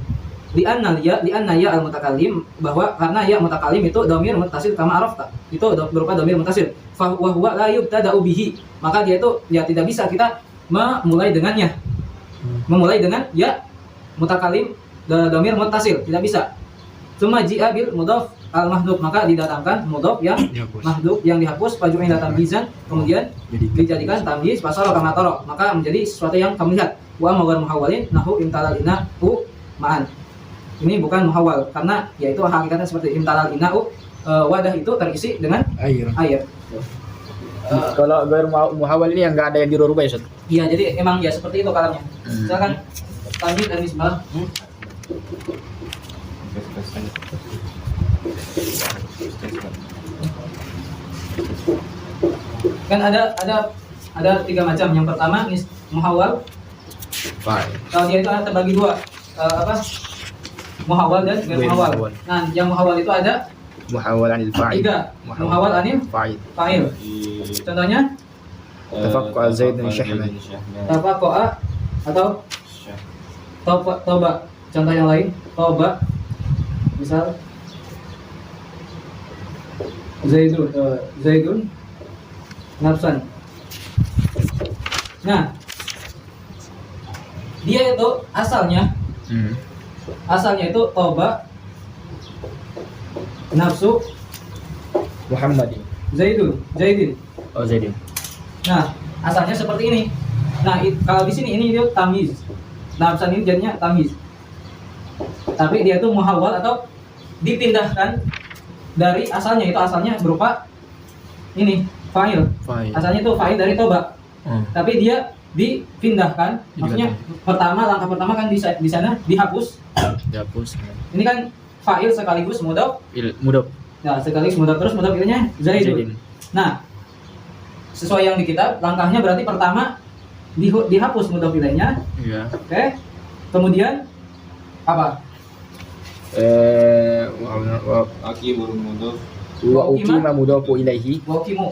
Li'anna ya al mutakallim, bahwa karena ya mutakallim itu dhamir muttasil kama arafta, itu berupa dhamir muttasil. Fa huwa la yubtada'u bihi, maka dia itu ya tidak bisa kita memulai dengannya, memulai dengan ya mutakallim dhamir muttasil, tidak bisa. Cuma ji'a bil mudhaf al mahdhuf, maka didatangkan mudhaf yang mahdhuf yang dihapus, faju'ila tamyizan, kemudian dijadikan tamyiz fasara kama tara, maka menjadi sesuatu yang kamu lihat. Wa maghar muhawwalin nahu imtalal ina'u ma'an, ini bukan muhawwal karena yaitu hakikatnya seperti imtalal ina'u, wadah itu terisi dengan air. Kalau gair muhawwal ini yang enggak ada yang dirubah ya, Ustaz? Iya, jadi emang ya seperti itu kalamnya. Misalkan tamyiz dan nisbah. Kan ada tiga macam. Yang pertama muhawwal. Kalau dia itu ada terbagi dua, apa? Muhawwal dan gair muhawwal. Nah, yang muhawwal itu ada Muhawwal anil fa'il. tiga. Muhawwal anil fa'il. Contohnya Tafaqqa Zaid bin Syahman. tafaqqa atau toba. Contoh yang lain, toba. Misal Zaidun nafsan. Nah, dia itu asalnya itu toba nafsu Muhammadin. Zaidin. Oh, Zaidin. Nah, asalnya seperti ini. Nah, kalau di sini ini dia tamyiz. Nafsan ini jadinya tamyiz. Tapi dia itu muhawwal atau dipindahkan dari asalnya, itu asalnya berupa ini fa'il. Asalnya itu fa'il dari toba. Tapi dia dipindahkan, maksudnya langkah pertama kan di sana dihapus. Ini kan fa'il sekaligus mudhaf. Nah, sekaligus mudhaf, terus mudhaf ilainya Zaidun. Nah, sesuai yang di kitab, langkahnya berarti pertama dihapus mudhaf ilaihnya. Iya. Oke. Kemudian apa? Akibur mudhaf Wa uqima mudhafu ilaihi. Ukima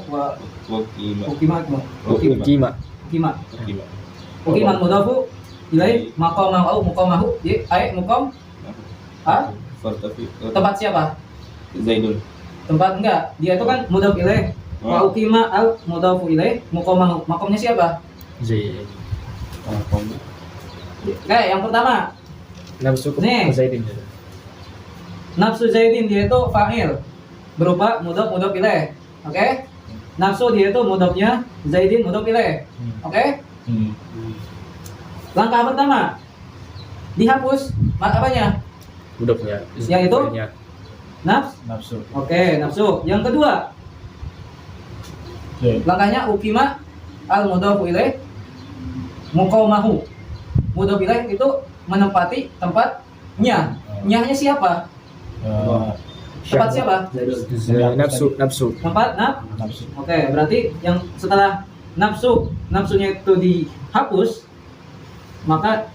mudhafu ilaihi maqamahu au muqamahu. Ai muqam tempat siapa? Zaidun. Tempat enggak, dia itu kan mudhaf ilaih. Wa ukima al mudhafu ilaih muqamahu. Makomnya siapa? Zaid. Oke, yang pertama Nafsu Nih. Zaidin. nafsu Zaidin dia itu fa'il berupa mudhaf ilaih. Oke? Nafsu dia itu mudhafnya Zaidin mudhaf ilaih. Oke? Langkah pertama dihapus apanya? Mudafnya. Yang itu? Nafsu. Oke, nafsu. Yang kedua, langkahnya ukima al mudhafu ilaih muqamahu. Mudhaf ilaih itu menempati tempatnya. Nyahnya siapa? Tempat siapa? Nafsu. Tempat Oke, berarti yang setelah nafsunya itu dihapus, maka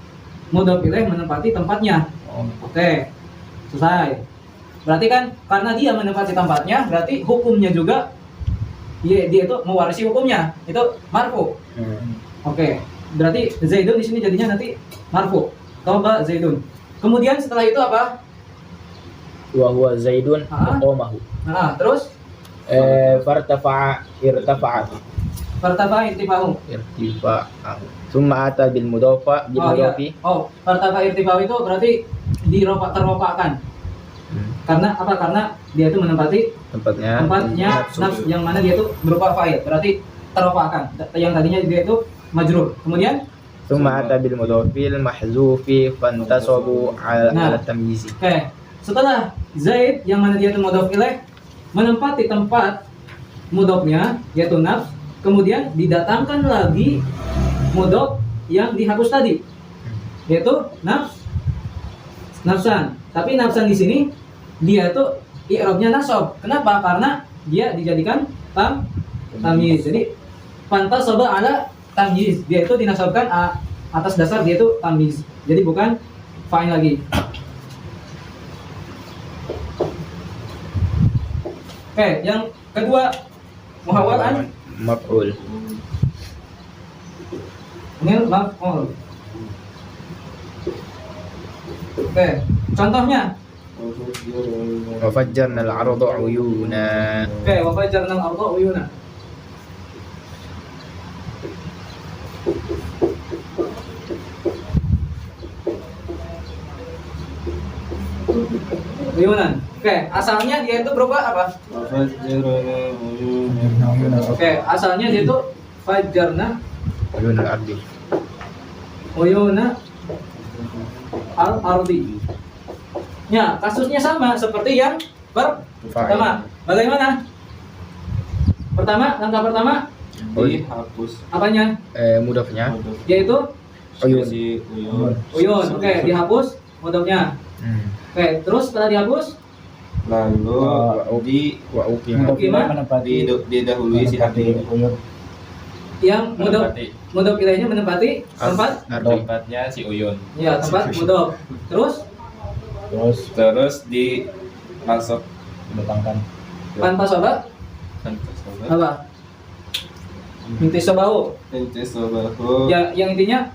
mudhaf ilaih menempati tempatnya. Oke, selesai. Berarti kan karena dia menempati tempatnya, berarti hukumnya juga dia itu mewarisi hukumnya. Itu marfu. Oke, berarti Zaidun di sini jadinya nanti marfu. Toba Zaidun. Kemudian setelah itu apa? Wa huwa Zaidun muqamahu. Nah, terus Fartafa'a irtafa'a. Fartafa irtifa'u. Summa ata bil mudafa bil mudafi. Fartafa irtifa'u itu berarti terrofakkan. Karena apa? Karena dia itu menempati Tempatnya nafs yang mana dia itu berupa fa'il. Berarti terrofakkan. Yang tadinya dia itu majrur. Kemudian summa ata bil mudafil mahzufi fantasabu ala tamyizi. Oke. Setelah Zaid yang mana dia itu mudhaf ilaih menempati tempat mudhafnya yaitu nafs, kemudian didatangkan lagi mudhaf yang dihapus tadi yaitu nafsan. Tapi nafsan di sini dia itu i'rabnya nasab. Kenapa? Karena dia dijadikan tamyiz. Jadi fantasaba ala tamyiz. Dia itu dinasabkan atas dasar dia itu tamyiz. Jadi bukan fa'il lagi. Oke, yang kedua muhawwal an maf'ul. Ini maf'ul. Oke, contohnya. Wa fajjarna al-'arda 'uyuna. Oke, wa fajjarna al-arda 'uyuna. Uyunan. Oke, asalnya dia itu berupa apa? Oke, asalnya dia itu fajjarna Uyuna al-ardi. uyuna al-ardi. Ya, kasusnya sama seperti yang pertama. Bagaimana? Langkah pertama Dihapus. apanya? Mudafnya Yaitu uyun. uyun. Oke, dihapus mudhafnya. Oke, terus setelah dihapus Lalu wa uqima didahului si arti. yang mudhaf ilaihnya menempati Tempatnya si Uyun. ya, tempat mudhaf. Terus di masuk Pantasaba apa? Intisabahu. Intisabahu. Ya, yang intinya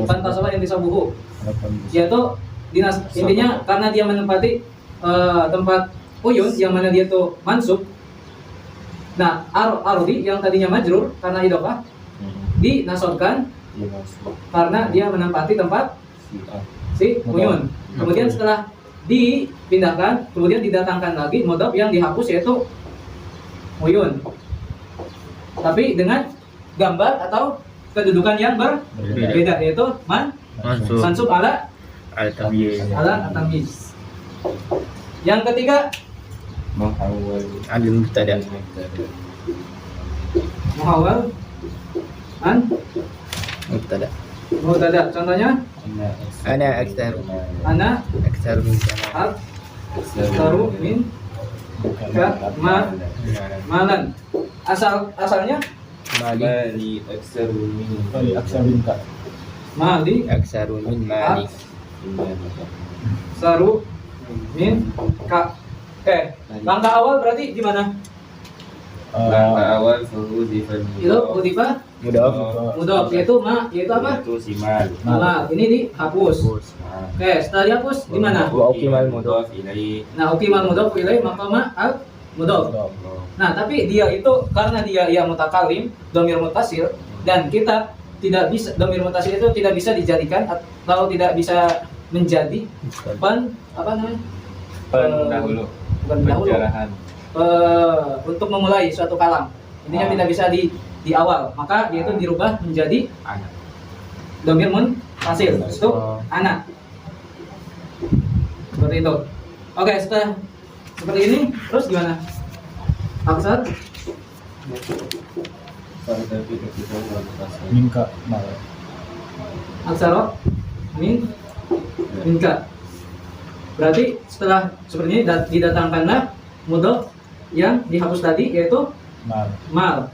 pantasaba intisabuhu. Yaitu intinya karena dia menempati tempat uyun yang mana dia itu mansub. Nah, ardi yang tadinya majrur karena idhofah dinasabkan karena dia menempati tempat si uyun. Kemudian setelah dipindahkan, kemudian didatangkan lagi mudhaf yang dihapus yaitu uyun. Tapi dengan gambar atau kedudukan yang berbeda yaitu mansub ala tamyiz. Yang ketiga Muhawwal al-mubtada. muhawwal an Mubtada. Contohnya Ana aktsaru ana min sama. aksaru min malan. Asalnya Mali mali aktsaru min mali. saru min ka. Langkah awal berarti gimana? Langkah awal fuhudifan Itu udhifa mudhaf yaitu apa? Itu si mal. Ini dihapus. Setelah dihapus gimana? Wa uqimal mudhaf ilaih. Nah, uqimal mudhaf ilaih maqama al mudhof. Nah, tapi dia itu karena dia ya mutakalim, dhamir muttasil, dan kita tidak bisa, dhamir muttasil itu tidak bisa dijadikan atau tidak bisa menjadi apa namanya? Pendahulu. Bukan pendahulu. Penjarahan. Untuk memulai suatu kalam. Intinya tidak bisa di awal, maka dia itu dirubah menjadi Anak. dhamir muttasil. Itu anak. Seperti itu. Oke, setelah seperti ini, terus gimana? Aksar? Tapi ketika melakukan Minka mal. Aksaro? Minka. Berarti setelah seperti ini didatangkanlah mudhof yang dihapus tadi, yaitu Mal. mal.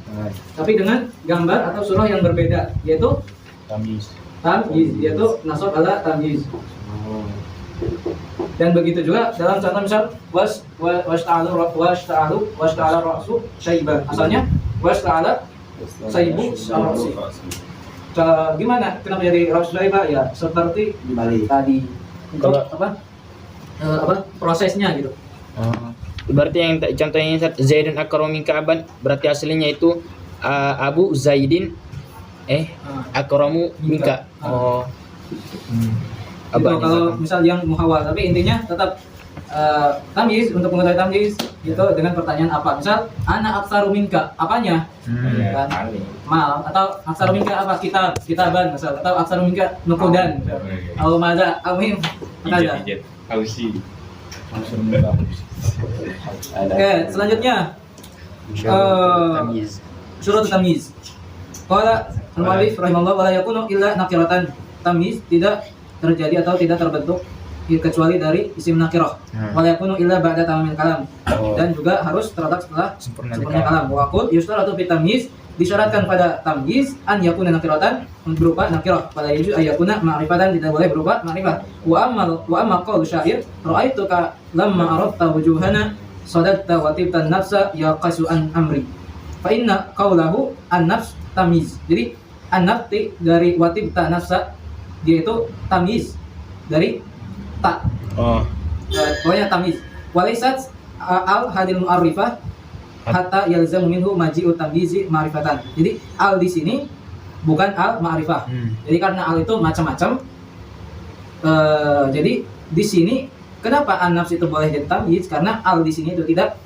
Tapi dengan gambar atau surah yang berbeda, yaitu Tamis. tamyiz, yaitu nasab ala tamyiz. Dan begitu juga dalam contoh misal washta'ala ra'su syaiban. Asalnya washta'ala saibu ra'si. Gimana? Kenapa jadi ra'su syaiban? Ya seperti Dibalik. tadi. Untuk Kalau- apa prosesnya gitu. Berarti yang contohnya Zaidun akramu minka aban, berarti aslinya itu Abu Zaidin akramu minka. Oh. Gitu, Abang kalau misal yang muhawal, tapi intinya tetap tamyiz. Untuk mengetahui tamyiz itu dengan pertanyaan apa? Misal ana aktsaru minka, apanya? Ya, Kan? Mal, atau aktsaru minka apa? Kitaban misal, atau aktsaru minka nukudan. Au madza, amim. Ada. Kausi. Oke, selanjutnya Tamis. syurut tamyiz. Qala al-mu'allif rahimahullah wala yakunu illa nakiratan. Tamyiz tidak terjadi atau tidak terbentuk kecuali dari isim nakirah. Wala yakunu illa ba'da tamamil kalam. Dan juga harus terletak setelah sempurna kalam. Wa qul yustaratu fi tamyiz, disyaratkan pada tamyiz an yakuna nakiratan, berupa nakirah. Wala yujuz ay yakuna ma'rifatan, tidak boleh berupa ma'rifat. Wa amma qaul syair ra'aituka lamma aradta wujuhana sadatta wa tibtan nafsa ya qasu an amri. Fa inna qaulahu an-nafs tamyiz. Jadi an-nafs dari watibta nafsa, dia itu tamyiz dari tak. Pokoknya tamyiz. Walaysat al hadil mu'arrifah hatta yalzamu minhu maji'u tamyizi ma'rifatan. Jadi al di sini bukan al ma'rifah. Jadi karena al itu macam-macam. Jadi di sini kenapa an-nafs itu boleh jadi tamyiz? Karena al di sini itu tidak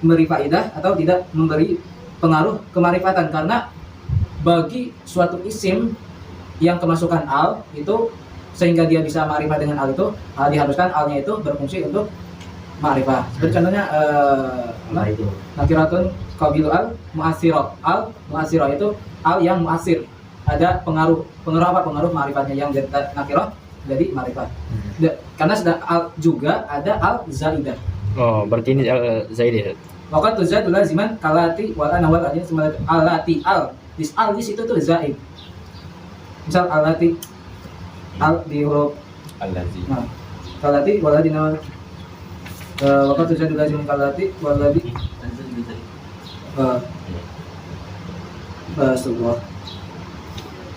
memberi faedah atau tidak memberi pengaruh kemarifatan, karena bagi suatu isim yang kemasukan al itu sehingga dia bisa ma'rifah dengan al itu, diharuskan alnya itu berfungsi untuk ma'rifah. Seperti contohnya nakiratun qabilu al mu'assirah. Al mu'assirah itu al yang mu'assir, ada pengaruh apa? Pengaruh ma'rifatnya yang jadi nakirah jadi ma'rifah. Karena sudah al juga ada al zaidah. Oh, berarti ini Zaidah. Maka tuzadul laziman kalati wal ana wal adin semua alati al. Al di situ tuh zaid. Misal alati al di huruf Allazi. nah, kalati wal adin maka tuzadul laziman kalati wal adin Astagfirullah.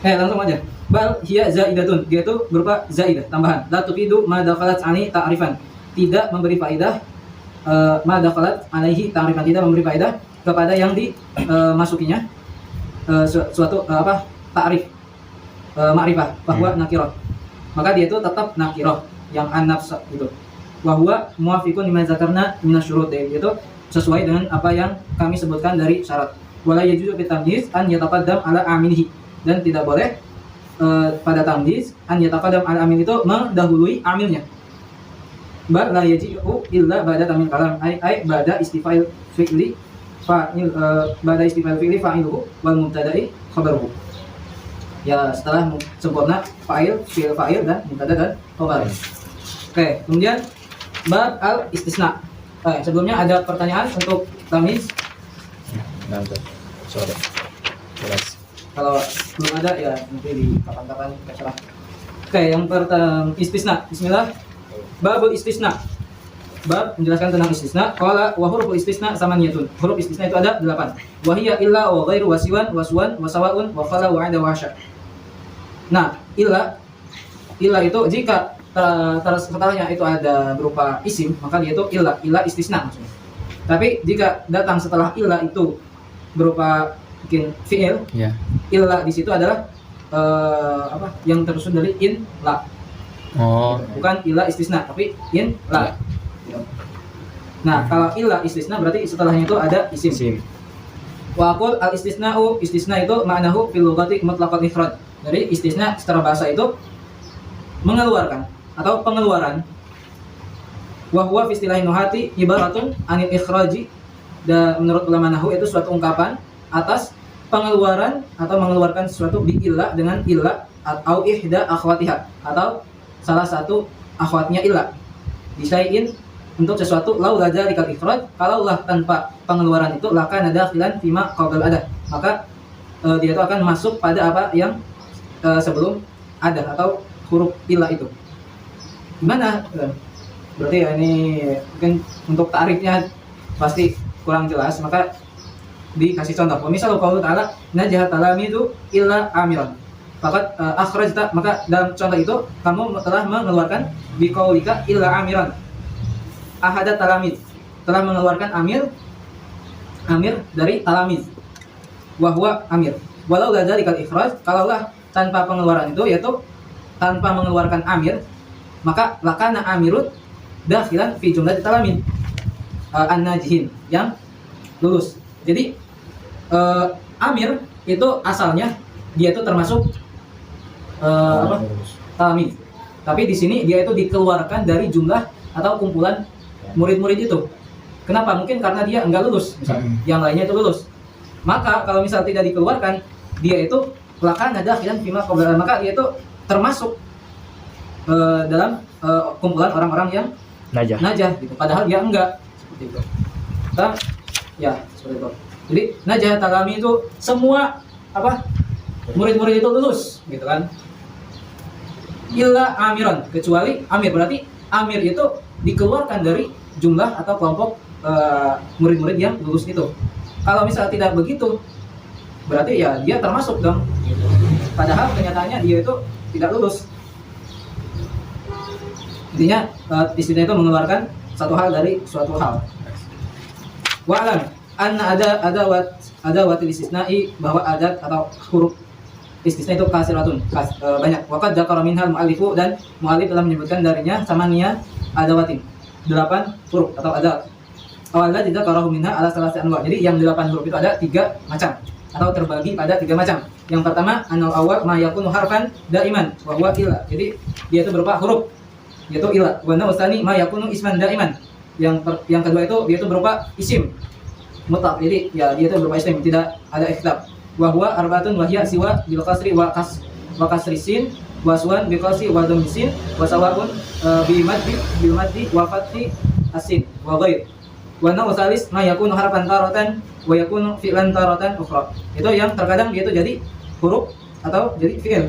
Langsung aja. Bal hiya zaidatun. Dia itu berupa zaidah, tambahan. La tufidu ma dakhalat ani ta'rifan. Tidak memberi faedah ma dakhalat alaihi ta'rifan, tidak memberi faedah kepada yang dimasukinya suatu ta'rif ma'rifah bahwa nakirah. Maka dia itu tetap nakirah yang an-nafs itu. Wa huwa muwafiqun lima zakarna minasyurut, itu sesuai dengan apa yang kami sebutkan dari syarat. Wala yajuzu fi tamyiz an yataqaddam ala amilihi, dan tidak boleh pada tamyiz an yataqaddam ala amil itu mendahului amilnya. Bal la yaji'u illa ba'da tamil kalam ay ba'da istifa'il fi'li fa'il ba'da istifa'il fi'li fa'iluhu wal mubtada'i khabaruhu. Ya setelah sempurna fa'il, fi'il fa'il dan mubtada dan khabar. Oke, kemudian bab al istisna. Sebelumnya ada pertanyaan untuk tamyiz? Sorry. Jelas. Kalau belum ada ya nanti di kapan-kapan kita serah. Oke, yang pertama istisna. Bismillah. Babul istisna. Bab menjelaskan tentang istisna. Qala wa huruful istisna samaniyatun. Huruf istisna itu ada 8. Wa hiya illa wa ghairu wasiwan waswan wa sawaun wa khala wa 'ada wa hasya. Nah, illa itu jika setelahnya itu ada berupa isim, maka dia itu illa istisna maksudnya. Tapi jika datang setelah illa itu berupa mungkin fi'il, Ya. illa di situ adalah yang tersusun dari in la. Oh. Bukan illa istisna, tapi in la. Nah, kalau illa istisna berarti setelahnya itu ada isim. Sim. Wa aqul al istisna'u, istisna itu ma'nahu fil lughati mutlaqal ifrad. Jadi istisna secara bahasa itu mengeluarkan atau pengeluaran. Wa huwa fi istilahi nuhati ibaratun anil ikhraji. Dan menurut ulama nahwu itu suatu ungkapan atas pengeluaran atau mengeluarkan sesuatu bi illa dengan illa atau ihda akhwatiha atau salah satu akhwatnya illa. Disaiin untuk sesuatu lau laja dikal ifrad, kalaulah tanpa pengeluaran itu laka nada khilan fima qabl ada, maka dia itu akan masuk pada apa yang sebelum ada atau huruf illa itu. Gimana? Berarti ya ini mungkin untuk ta'rifnya pasti kurang jelas, maka dikasih contoh. Misal qaulu ta'ala najah talamidu illa amiran. Fakat akhrajta, maka dalam contoh itu kamu telah mengeluarkan biqaulika illa amiran. Ahadat talamid, telah mengeluarkan amir dari talamid. Wa huwa amir. Walau la dzalikal ikhraj, kalaulah tanpa pengeluaran itu, yaitu tanpa mengeluarkan amir, maka lakana amirut dakhilan fi jumlah talamid an-najihin, yang lulus. Jadi amir itu asalnya dia itu termasuk talamid. Tapi di sini dia itu dikeluarkan dari jumlah atau kumpulan murid-murid itu. Kenapa? Mungkin karena dia enggak lulus, misalnya. Yang lainnya itu lulus. Maka kalau misal tidak dikeluarkan, dia itu lakana dakhilan fima qabla, maka dia itu termasuk dalam kumpulan orang-orang yang najah gitu. Padahal dia enggak, seperti itu. Ya, seperti itu. Jadi najah talami itu semua murid-murid itu lulus, gitu kan? Illa amiran, kecuali amir. Berarti amir itu dikeluarkan dari jumlah atau kelompok murid-murid yang lulus itu. Kalau misal tidak begitu, berarti ya dia termasuk dong. Padahal kenyataannya dia itu tidak lulus. Intinya istilah itu mengeluarkan satu hal dari suatu hal. Wa alam anna ada watil istisna'i, bahwa adat atau huruf istisna itu kasiratun, banyak. Waqad dzakara minhal mu'allifu, dan mu'allif telah menyebutkan darinya samania adawatin, 8 huruf atau adat. Awalnya dzakarahu minha ala salasati anwa. Jadi yang 8 huruf itu ada 3 macam atau terbagi pada 3 macam. Yang pertama anal awal ma yakunu harfan daiman wa huwa illa. Jadi dia itu berupa huruf, yaitu illa. Wa nausani ma yakunu isman daiman. Yang kedua itu dia itu berupa isim mutlaq. Jadi ya dia itu berupa isim, tidak ada ikhtilaf. Wa huwa arbaatun wa hiya siwa bil qasri wa kasri sin wa suwan bi qasri wa dhammi sin wa sawaun bi maddi wa fathi asin wa ghair. Wa naw salis ma yakunu harfan taratan wa yakunu fi'lan taratan ukhra. Itu yang terkadang dia itu jadi huruf atau jadi fi'il.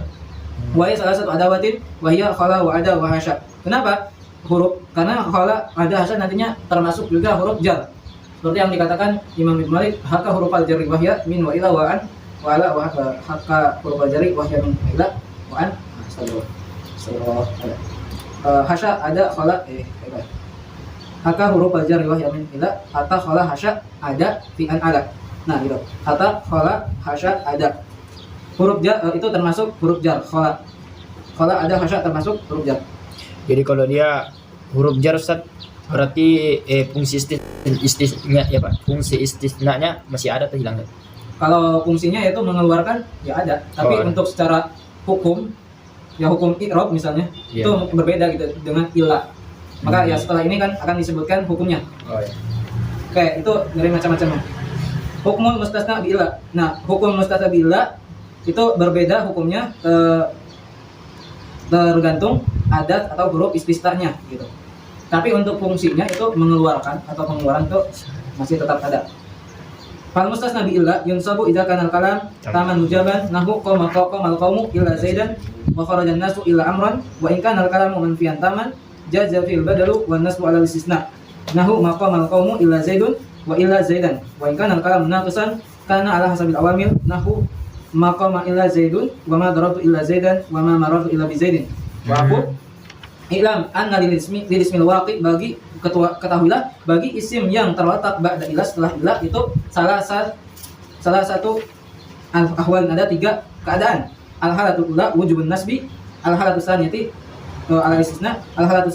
Wa hiya salah satu adawatin wa hiya khala wa ada wa hasya. Kenapa huruf? Karena khala, ada, hasya nantinya termasuk juga huruf jar. Seperti yang dikatakan Imam Ibnu Malik, haka huruf al-jarri wahya min wa ila wa an wa ala wa haka huruf al-jarri wahya min ila wa an. Astagfirullah. Hasya ada, khala haka huruf al-jarri wahya min ila, hatta khala hasya ada fi an ala. Nah gitu. Hatta khala hasya ada. Huruf jar itu termasuk huruf jar. Khala ada, hasya termasuk huruf jar. Jadi kalau dia huruf jar, Ustaz, berarti fungsi istisna ya Pak. Fungsi istisnanya masih ada atau hilang? Kalau fungsinya itu mengeluarkan ya ada, tapi untuk secara hukum, ya hukum i'rab misalnya, itu berbeda gitu dengan illa. Maka ya setelah ini kan akan disebutkan hukumnya. Oke, itu dari macam-macamnya. Hukmul mustasna bi illa. Nah, hukum mustasna bi illa itu berbeda hukumnya tergantung adat atau huruf istisnanya gitu. Tapi untuk fungsinya itu mengeluarkan atau pengeluaran itu masih tetap ada. Fal mustasna bi illa yunsabu idza kana al-kalam taman mujaban nahu qama al-qawmu illa zaidan wa kharaja an-nasu illa amran wa in kana al-kalamu manfiyan taman jaza fil badalu wan nasbu ala al-istisna nahu maqama al-qawmu illa zaidun wa illa zaidan wa in kana al-kalamu naqisan kana ala hasabil awamil nahu maqama illa zaidun wa ma darabtu illa zaidan wa ma marartu illa bi zaidin wa aqul ilam anna lil ismil waqi, bagi ketahuilah bagi isim yang terletak ba'da ilah setelah ilah itu salah satu ahwal, ada 3 keadaan. Al-halatul ula wujubun nasbi, al-halatus tsaniyati al-istisna, al-halatus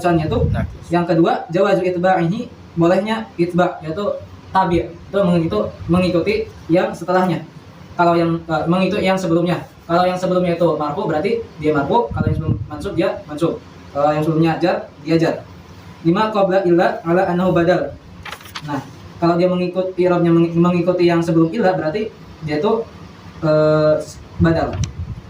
tsaniyatu yang kedua jawazu itba'ihi, bolehnya itba, yaitu tabi', itu mengikuti yang setelahnya. Kalau yang mengikuti yang sebelumnya. Kalau yang sebelumnya itu marfu berarti dia marfu, kalau yang sebelum mansub dia mansub. Kalau yang sebelumnya jar dia jar. 5 qabla illa ala annahu badal. Nah, kalau dia mengikuti i'rabnya mengikuti yang sebelum illa berarti dia itu badal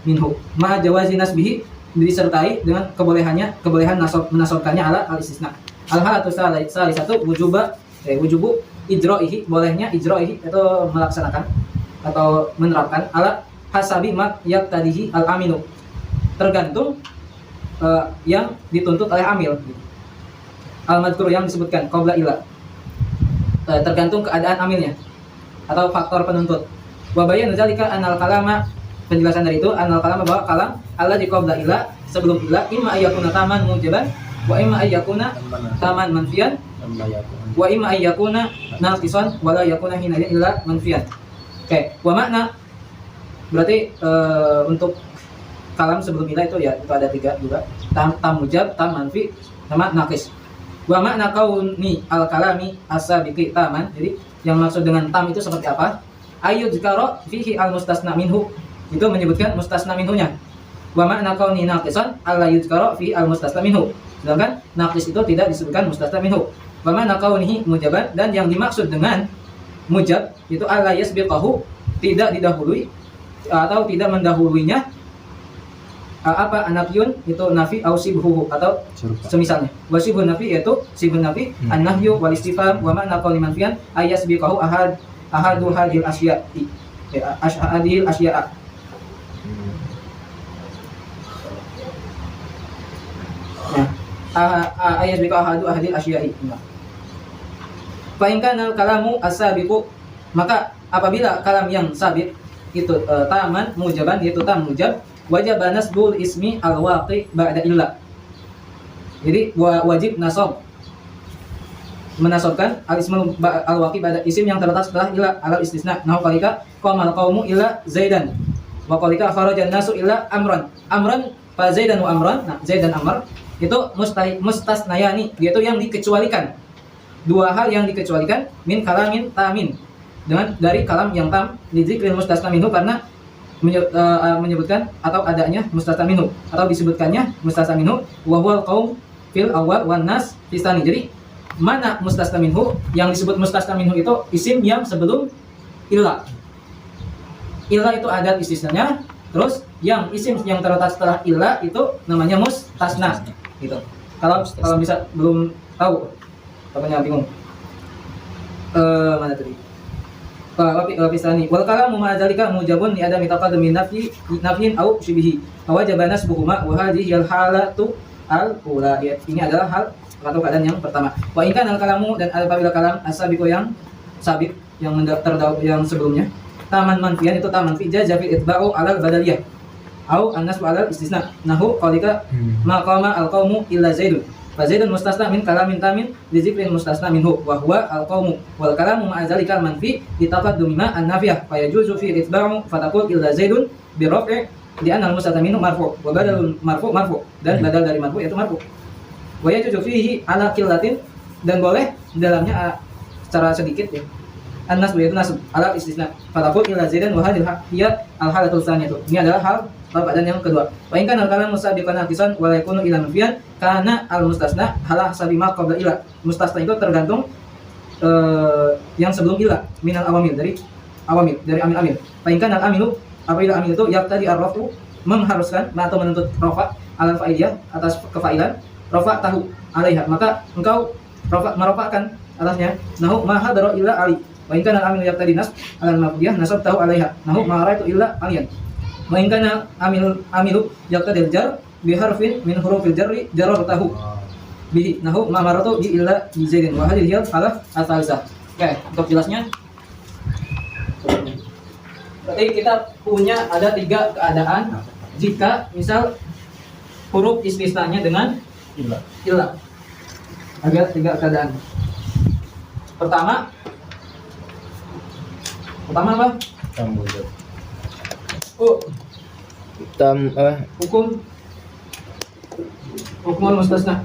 minhu. Ma jawazi nasbihi, disertai dengan kebolehan menasabkannya ala al-istisna. Al-halatu salisatu wujubu ijra'ihi, bolehnya ijra'ihi itu melaksanakan atau menerapkan ala hasabi ma yaqtadihi al-aminu, tergantung yang dituntut oleh amil. Al-madhkur yang disebutkan qabla ila, tergantung keadaan amilnya atau faktor penuntut. Wa bayanu zalika anal kalama, penjelasan dari itu anal kalama bahwa kalam Allah di qabla ila, sebelum ila, imma ayyakuna taman mujaban wa imma ayyakuna taman manfiyan wa imma ayyakuna naqisan wa la yakuna hina illa manfiyan. Oke, wa makna berarti untuk kalam sebelum ila itu ya itu ada 3 juga, tam mujab, tam manfi, sama naqis. Wa makna kauni al-kalami as-sabiqi taman, jadi yang maksud dengan tam itu seperti apa? Ayyud zikara fihi al-mustasna minhu, itu menyebutkan mustasna minhunya. Wa makna kauni naqisan alla yuzkara fi al-mustasna minhu, sedangkan naqis itu tidak disebutkan mustasna minhu. Wa makna kaunihi mujaban, dan yang dimaksud dengan mujab itu alla yasbiqahu, tidak didahului atau tidak mendahuluinya apa anafyun itu nafi au sibhuhu atau semisalnya. Wa sibhun nafi yaitu sibhun nafi an-nahyu wal istifham. Wa ma'na qauli manfiyan ayasbiqahu ahadu hadhil asya'i hadhil asya'a. Ayasbiqahu ahadu hadhil asya'i. Fa in kana kalamu as-sabiqu, maka apabila kalam yang sabit itu taman mujaban, yaitu tam mujab, wajib nasbul ismi al-waqi ba'da illa. Jadi wajib nasab, menasabkan al-ismul al-waqi ba'da isim yang terletak setelah illa ala istisna. Nahu qalika qamal qaumu illa zaidan wa qalika kharajan nasu illa amran. Amran fa zaidan wa amran. Nah, zaid dan amr itu mustasnayani, yaitu yang dikecualikan. 2 hal yang dikecualikan min kalamin tamin, dengan dari kalam yang tam, lidzikril mustasna minhu, karena menyebutkan atau adanya mustasna minhu atau disebutkannya mustasna minhu, wa huwal qaum fil awwal wan nas fi tsani. Jadi mana mustasna minhu? Yang disebut mustasna minhu itu isim yang sebelum illa. Illa itu adat istisnanya, terus yang isim yang terletak setelah illa itu namanya mustasna gitu. Kalau bisa belum tahu, apanya bingung. Mana tadi? Pisani wal kalamu ma dzalika mujabun li adami taqaddumi nafyin au syibhi wa wajaba nasbuhuma wa hadhihi al halatu al ula. Ini adalah hal atau keadaan yang pertama. Wa in kana al kalamu, dan apabila kalam as-sabiqu yang sabik yang terdahulu yang sebelumnya, taman manfiyan itu taman fi jazafil itba'u alal badaliyah au an-nasbu alal istisna. Nahu qalika ma qama al qaumu illa zaidun fa zaidun mustasna min kalamin tamin li dzikrin mustasna minhu wa huwa al qaumu wal kalamu ma'a zalika al manfi li taqaddumi ma an-nafiyah fa yajuzu fi itba'u fa taqul illa zaidun bi raf'i li anna al mustasna minhu marfu wa badalul marfu dan badal dari marfu yaitu marfu. Wa yajuzu fihi ala qillatin, dan boleh dalamnya secara sedikit ya, an-nasbu yaitu nasb ala istisna fa taqul illa zaidan wa hadhihi hiya al halatul tsaniyah. Ini adalah hal keadaan yang kedua. Wa in kana al-kalamu sabiqan naqisan wa la yakunu ila manfiyan kana al-mustasna hala hasabi ma qabla ila. Mustasna itu tergantung yang sebelum ila minal awamil, dari amil-amil. Fa in kana al-amilu, apabila amil itu yaqtadi ar-rafu, mengharuskan atau menuntut rafa alal fa'iliyah, atas kefailan, rafa tahu alaiha, maka engkau merafa'kan atasnya. Nahu ma hadara illa ali. Wa in kana al-amilu yaqtadi nasb alal mafdiyah nasabtahu alaiha. Nahu ma ra'aitu illa aliyan. Wa in kana amilu yaqtadil jar bi harfin min hurufil jarri jarartahu bihi. Nahu ma maratu bi illa bi zaidin wa hadhihi al-halah al-thalithah. Oke, untuk jelasnya berarti kita punya ada 3 keadaan jika misal huruf istisnanya dengan illa. Ada 3 keadaan. Pertama apa? Tamujab. Oh, Tam hukuman mustasna.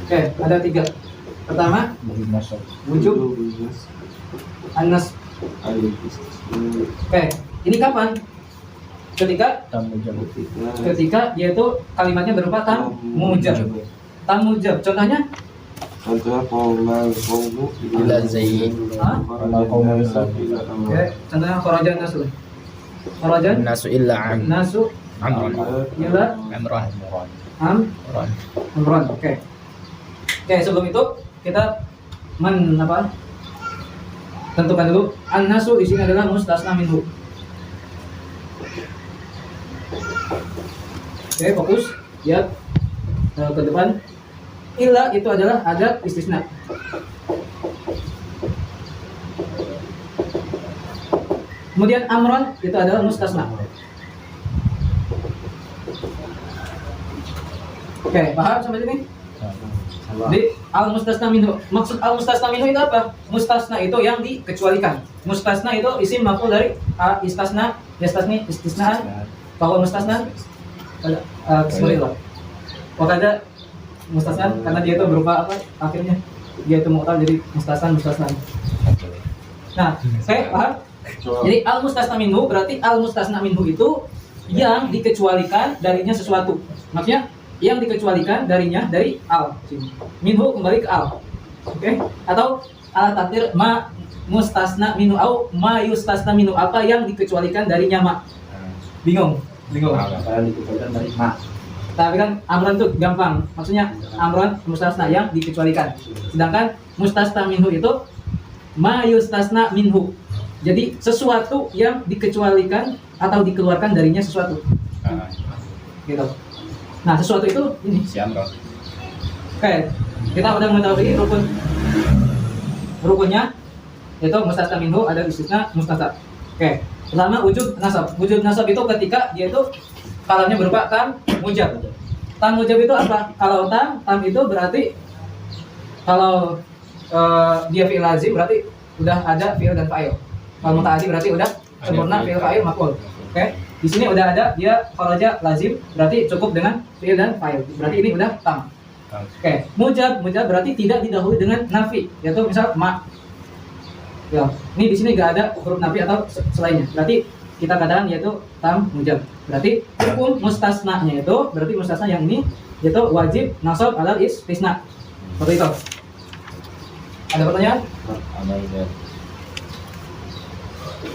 Oke, ada 3. Pertama, wujub anas. Oke, ini kapan? Ketika yaitu kalimatnya berupa tamujab. Tamujab. Contohnya? Contohnya qaumal qaumu ila Zaid. Hah? Oke, contohnya kharajan nasu. Kharajan Nasu illa nasu Amron. ila Amron. amron. Oke. Oke, sebelum itu kita tentukan dulu an-nasu di sini adalah mustasna minhu. Oke, fokus lihat ke depan. Illa itu adalah adat istisna. Kemudian amron itu adalah mustasna. Oke, paham sampai sini? Jadi al-mustasna minhu. Maksud al-mustasna minhu itu apa? Mustasna itu yang dikecualikan. Mustasna itu isim maf'ul dari istasna, istisnaan. Kalau mustasna bismillah. Wakada mustasna karena dia itu berupa apa? Akhirnya dia itu mu'tal jadi mustasna. Nah, saya paham? Jadi al-mustasna minhu berarti al-mustasna minhu itu yang dikecualikan darinya sesuatu. Maksudnya yang dikecualikan darinya dari al. Minhu kembali ke al. Oke? Atau ala takdir ma mustasna minhu au ma yustasna minhu, apa yang dikecualikan darinya ma. Bingung? Kalau dikumpulkan dari mak. Tapi kan amron tuh gampang. Maksudnya amron mustasna yang dikecualikan. Sedangkan mustasna minhu itu ma yustasna minhu. Jadi sesuatu yang dikecualikan atau dikeluarkan darinya sesuatu. Gitu. Nah, sesuatu itu ini. Oke, kita udah mengetahui rukunnya, yaitu mustasna minhu, ada istisna, mustasna. Oke, pertama wujud nasab. Wujud nasab itu ketika dia itu kalamnya berupa tam mujab. Tam mujab itu apa? Kalau tam itu berarti kalau dia fi'il lazim berarti udah ada fi'il dan fa'il. Kalau muta'addi berarti udah sempurna fi'il fa'il maf'ul. Oke. Di sini udah ada dia kharaja lazim, berarti cukup dengan fi'il dan fa'il. Berarti ini udah tam. Oke. Mujab berarti tidak didahului dengan nafi, yaitu misal ma. Ya, ini di sini nggak ada huruf nafi atau selainnya. Berarti kita katakan yaitu tam mujab. Berarti hukum mustasna-nya itu berarti mustasna yang ini yaitu wajib nasab alal istisna. Seperti itu. Ada pertanyaan?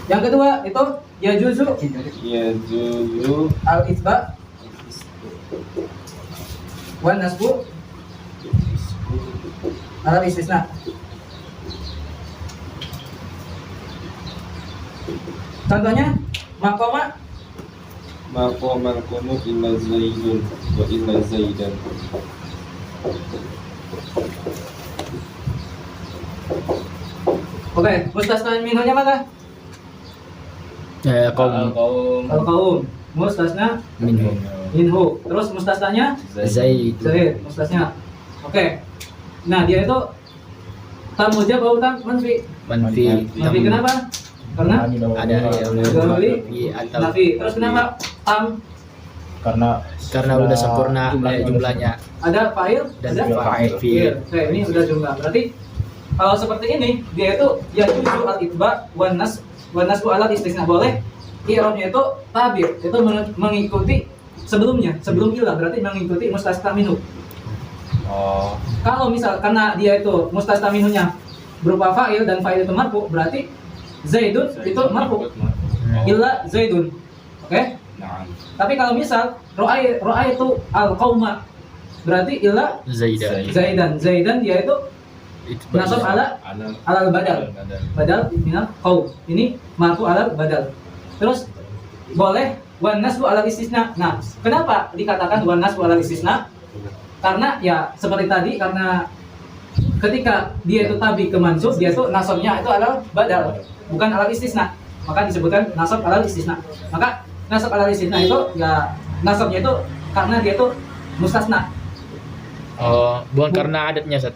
Yang kedua itu yajuzu al-itsba wan nasbu alal istisna. Contohnya maqama qaumu illa zaidun wa illa zaidan. Oke, mustasna minhunya mana? Kaum Al-qaum. Mustasna minhu. Terus mustasnanya Zaid. Zaid, mustasna. Oke. Nah, dia itu tam mujab atau tam manfi? Manfi. Manfi kenapa? Karena Ada yang nafi. Terus kenapa tam? karena udah sempurna jumlahnya. Ada fa'il Dan ada fa'il. Oke, ini udah jumlah. Berarti kalau seperti ini dia itu yajuzu al-itba wan nasbu ala istisna. Boleh i'rabnya itu tabir, itu mengikuti sebelumnya, sebelum ilah, berarti mengikuti mustasna minhu. Kalau misal karena dia itu mustasna minhunya berupa fa'il dan fa'il itu marfu, berarti Zaidun itu marfu. Illa Zaidun. Oke? Tapi kalau misal ro'a itu al-qauma, berarti illa Zaidan dia itu nasab alal badal minal qaum. Ini marfu alal badal. Terus boleh wan nasbu alal istisna. Nah, kenapa dikatakan wan nasbu alal istisna? Karena ya seperti tadi, karena ketika dia itu tabi ke mansub, dia itu nasabnya itu alal badal, bukan alal istisna. Maka disebutkan nasab alal istisna. Maka nasab alal istisna itu ya nasabnya itu karena dia tuh mustasna. Oh, bukan karena adatnya, Ustaz.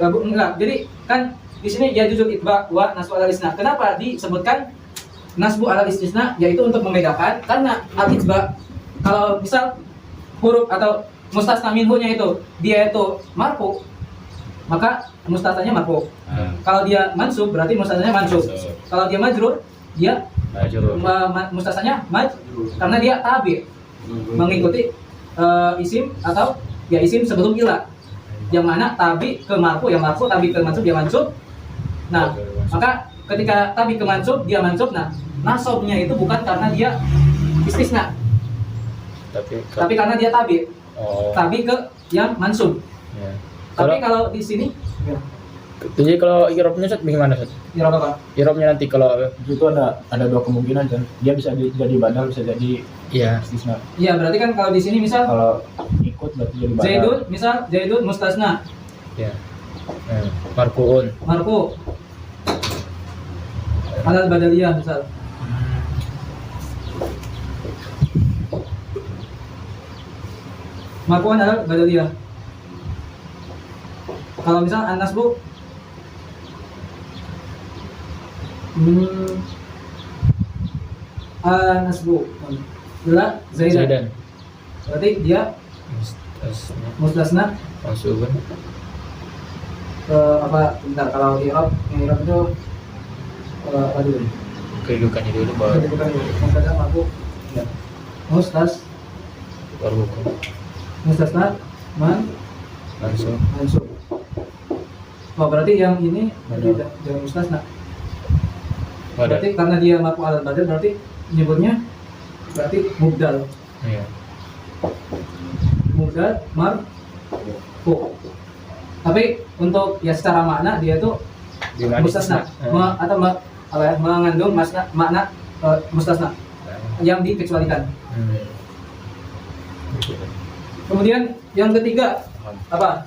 Enggak. Jadi kan di sini ya juzul itba wa nasbu alal istisna. Kenapa disebutkan nasbu alal istisna? Yaitu untuk membedakan karena al itba kalau misal huruf atau mustasna minhu-nya itu dia itu marfu, maka mustasnanya marfu. Kalau dia mansub berarti mustasnanya mansub. Kalau dia majrur dia mustasnanya majrur karena dia tabi mengikuti isim atau ya isim sebelum ila, yang mana tabi ke marfu, yang marfu tabi ke mansub, dia mansub. Nah, maka ketika tabi ke mansub, dia mansub. Nah, nasabnya itu bukan karena dia istisna, tapi karena dia tabi. Tabi ke yang mansub. Ya. Tapi kalau di sini ya. Jadi kalau i'rabnya, Ustaz, bagaimana, Ustaz? Ya apa? I'rabnya nanti kalau Itu ada dua kemungkinan kan. Dia bisa jadi badal, bisa jadi iya. istisna. Iya, berarti kan kalau di sini misal Kalau ikut berarti jadi badal. Zaidun, misal Zaidun mustasna, Ya. Marfu'un. marfu alal badaliyah misal. Marfu'un alal badaliyah. Kalau misal an-nasbu an-nasbu adalah Zaidan. Zaidan. Berarti dia mustasna Mansubun. apa bentar, kalau i'rab yang i'rab itu apa dulu nih? Kedudukannya dulu baru Kedudukan dulu. Mustasna marfu ya. baru hukum. Mustasna Langsung. mansub. Oh, berarti yang ini Badal. tidak mustasna. Badal. Berarti karena dia marfu alal badal berarti nyebutnya berarti mubdal. Iya. Mubdal marfu. Tapi untuk ya secara makna dia itu Gimana mustasna istisna? atau apa ya, mengandung makna mustasna yang dikecualikan. Kemudian yang ketiga apa?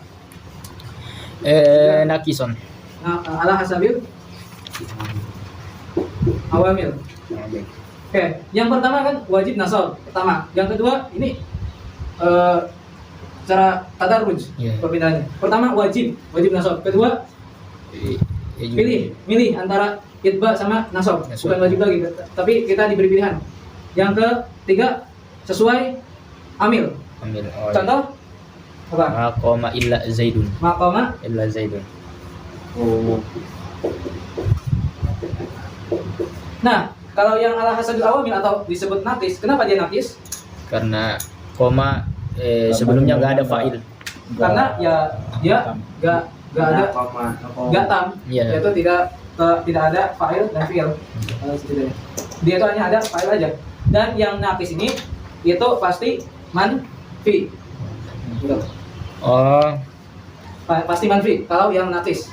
Nakison. Nah, ala hasabil awamil. Oke, yang pertama kan wajib nasab pertama. Yang kedua ini cara tadarruj Iya. perpindahannya. Pertama wajib nasab. Kedua milih antara itba sama nasab. Nasab. Bukan wajib lagi, tapi kita diberi pilihan. Yang ketiga sesuai amil. Ambil. Contoh apa? Maqama illa Zaidun. Maqama. Illa Zaidun. Nah, kalau yang ala hasabil awamil atau disebut nakis, kenapa dia nakis? Karena koma sebelumnya nggak ada fa'il. Karena ya dia nggak ada nggak tam, Iya. yaitu tidak ada fa'il dan fi'il. Setidaknya dia itu hanya ada fa'il aja. Dan yang nakis ini itu pasti manfi. Gitu. Oh, Pasti manfi kalau yang nakis.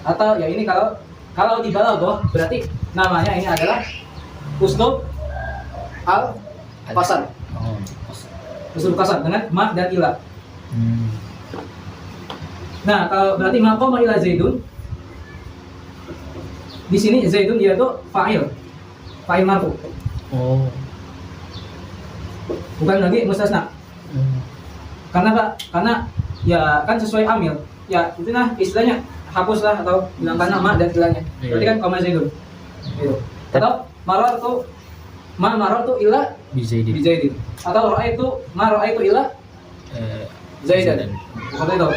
Atau ya ini kalau di balaghah berarti namanya ini adalah uslub al qasar. oh. Uslub qasar dengan ma dan ila. Hmm. Nah, kalau berarti maqama ila Zaidun, di sini Zaidun dia tuh fa'il marfu, Oh. bukan lagi mustasna. Karena Pak, karena ya kan sesuai amil. Ya, itu nah istilahnya hapuslah atau hilangkan nama dan ilahnya. Berarti kan koma Zaidun. Gitu. Atau marar tu ila Bizaidin. bi Zaidin. Atau ra'aitu ila Zaidan. Seperti itu.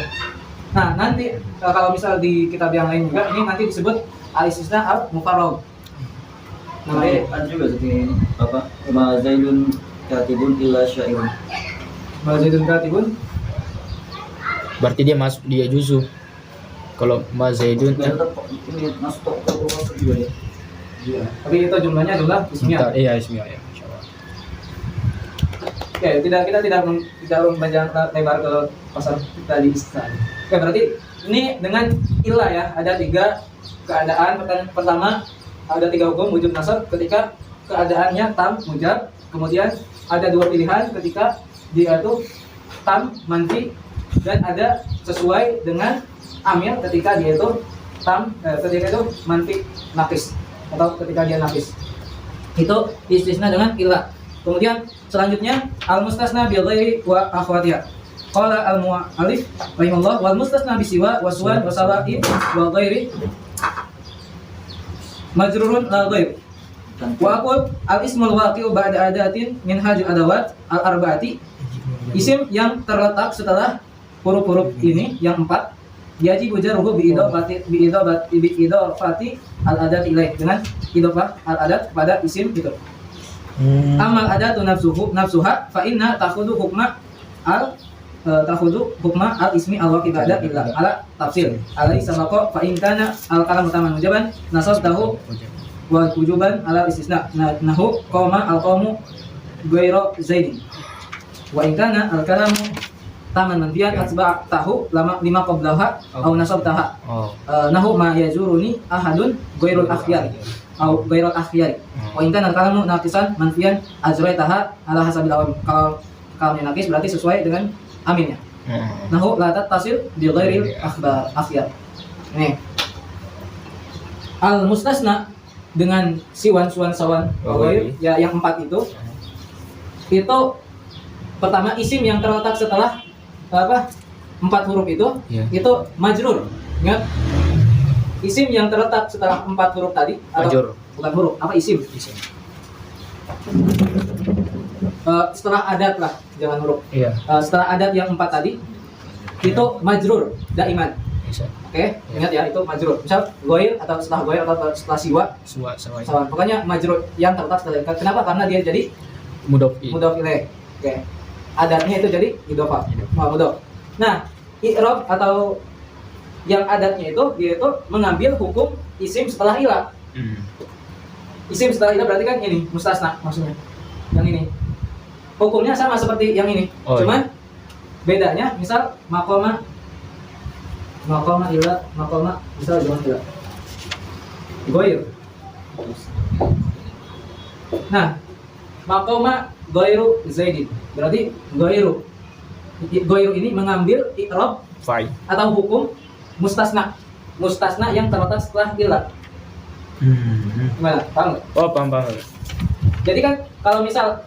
Nah, nanti kalau misal di kitab yang lain juga ini nanti disebut al-istisna al-mufarrad. Namanya Ada juga seperti ini apa? Ma Zaidun katibun illa syairun. Zaidun katibun. Berarti dia masuk dia juzu. Kalau Ma Zaidun Dan tetap ini masuk juga ya. Iya. Tapi itu jumlahnya jumlah ismiyah. Iya, ismiyah ya. Insyaallah. Oke, kita tidak mempanjang lebar ke pasal tadi istisna. Oke, berarti ini dengan ilah ya, ada 3 keadaan. Pertama, ada 3 hukum wujud nasab ketika keadaannya tam mujab. Kemudian ada 2 pilihan ketika dia itu tam manfi, dan ada sesuai dengan amil ketika dia itu ketika itu manfi nakis atau ketika dia nakis. Itu istisna dengan ilah. Kemudian selanjutnya al-mustasna bil ghairi wa akhwatiha. Qala al-mu'allif rahimahullah wal mustasna bi siwa wa suwan wa sawa'i wa ghairi majrurun la ghair. Wa aqul al-ismul waqi'u ba'da adatin min hajul adawat al-arba'ati. Isim yang terletak setelah huruf-huruf ini yang 4 yajibu jarruhu bi idhofati al-adat ilaih, dengan idhofah al-adat kepada isim itu. Amal adatu nafsuha fa inna takhudhu hukma al-ismi al-waqi ba'da illa ala tafsil alai sabaqa fa in kana al-kalam utaman mujaban nasabtahu wa wujuban ala istisna nahu qama al-qawmu ghairu zaidin wa in kana al-kalamu taman manfian asba tahu lima qablaha au nasabtaha nahu ma yazuruni ahadun ghairul akhyar au ghairul akhyar wa in kana kalamu naqisan manfian ajraitaha ala hasabil awam. Kalau nakis berarti sesuai dengan aminnya. Nahu la tattasil bi ghairil akhyar. Nih al mustasna dengan siwan suwan sawan ghair ya yang 4 itu pertama isim yang terletak setelah 4 huruf itu majrur. Ingat, isim yang terletak setelah 4 huruf tadi atau bukan huruf, isim. Setelah adat lah, jangan huruf. Setelah adat yang 4 tadi itu majrur daiman. Oke, ingat ya, itu majrur. Misal goir atau setelah goir atau setelah siwa. Pokoknya majrur yang terletak setelah. Kenapa? Karena dia jadi mudhof ilaih. Oke. Adatnya itu jadi idhofah. Mudhof. Nah, i'rab atau yang adatnya itu dia itu mengambil hukum isim setelah ila. Isim setelah ila berarti kan ini mustasna maksudnya. Yang ini. Hukumnya sama seperti yang ini. Cuman bedanya misal maqama ila misal jangan ila. Ghair. Nah, maqama ghairu zaidin. Berarti ghairu ini mengambil i'rab atau hukum mustasna yang terletak setelah ila. Gimana? Paham nggak? Paham. Jadi kan kalau misal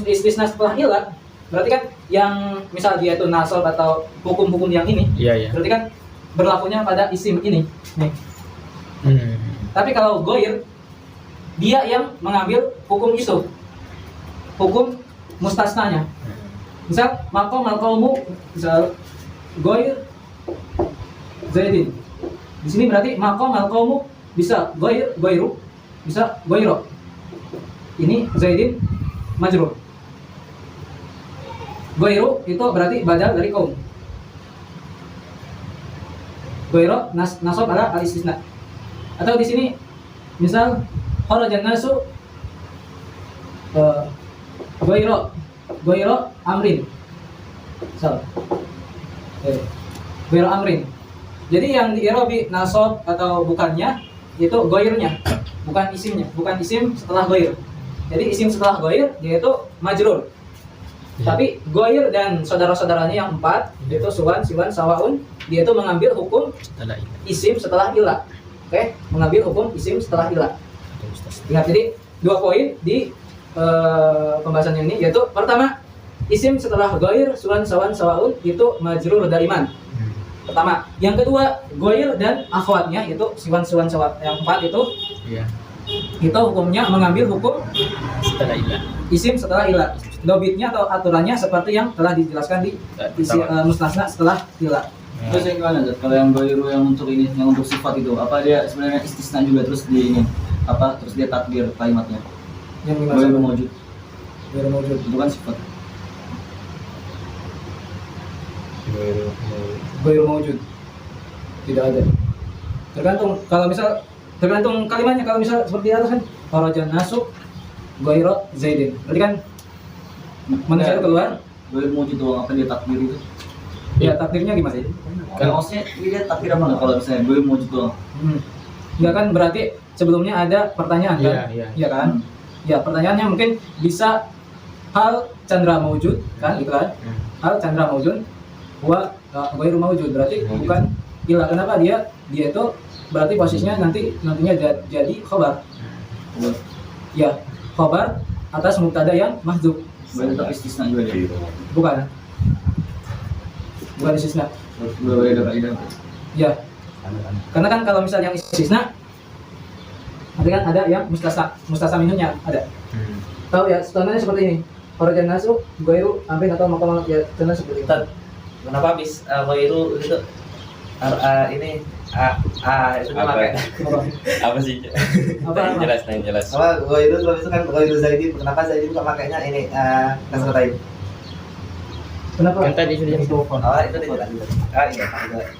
istisna setelah ila, berarti kan yang misal dia itu nasab atau hukum-hukum yang ini, berarti kan berlakunya pada isim ini. Nih. Tapi kalau ghair, dia yang mengambil hukum itu, hukum mustasnanya. Misal maqamu misal ghair zaidin. Di sini berarti maqamu bisa ghairu, bisa ghairu. Ini zaidin majrur. Ghairu itu berarti badal dari qaum. Ghairu nasab ala al-istisna. Atau di sini misal kharajan nasu Ghairu amrin. Ghairu amrin. Jadi yang di i'rabi nasab atau bukannya itu ghairnya, bukan isimnya, bukan isim setelah ghair. Jadi isim setelah ghair dia itu majrur. Tapi ghair dan saudara-saudaranya yang 4 yaitu suwan, siwan, sawaun, dia itu mengambil hukum isim setelah ila. Oke, mengambil hukum isim setelah ila. Ingat, jadi 2 poin di pembahasan ini, yaitu pertama isim setelah ghair, suwan, sawan, sawaun itu majrur daiman. Pertama, yang kedua ghair dan akhwatnya itu siwan, suwan, sawan yang 4 itu itu hukumnya mengambil hukum setelah ila. Isim setelah ila. Dobitnya atau aturannya seperti yang telah dijelaskan di mustasna setelah ila. Terus yang gimana, Zat? Kalau yang ghairu yang untuk ini, yang untuk sifat itu, apa dia sebenarnya istisna juga terus di ini? Terus dia takdir kalimatnya? Yang gimana? Ghairu mawjud. Ghairu mawjud Itu kan sifat. Ghairu mawjud. Tidak ada. Tergantung kalimatnya. Kalau misal seperti atas kan kharajan nasu ghairu zaidin. Berarti kan manusia itu keluar. Ghairu mawjud doang, apa dia takdir itu? Ya, takdirnya gimana? Kalau maksudnya dia takdir apa enggak kalau misalnya ghairu mawjud doang? Enggak kan, berarti sebelumnya ada pertanyaan kan? Iya kan? Ya, pertanyaannya mungkin bisa hal chandra mawjud kan, itu kan? Hal chandra mawjud wa ghairu mawjud, berarti bukan ila. Kenapa dia itu berarti posisinya nantinya jadi khabar. Ya, khabar atas mubtada yang mahdzuf. Boleh tetap istisna juga dia. Bukan. Bukan istisna. Boleh ada kaidah. Ya. Karena kan kalau misalnya yang istisna nanti kan ada yang mustasna minumnya ada. Tahu ya, standarnya seperti ini. Kharajan nasu ghairu amrin atau maqam ya standar seperti itu. Kenapa habis ghairu itu ini itu kan pakai Apa sih? Apa? Jelas. apa ghairu terus itu kan ghairu Zaidin, kenapa Zaidin kok pakainya ini kasratain? Kenapa? Yang tadi sudah Itu dijelaskan. Iya.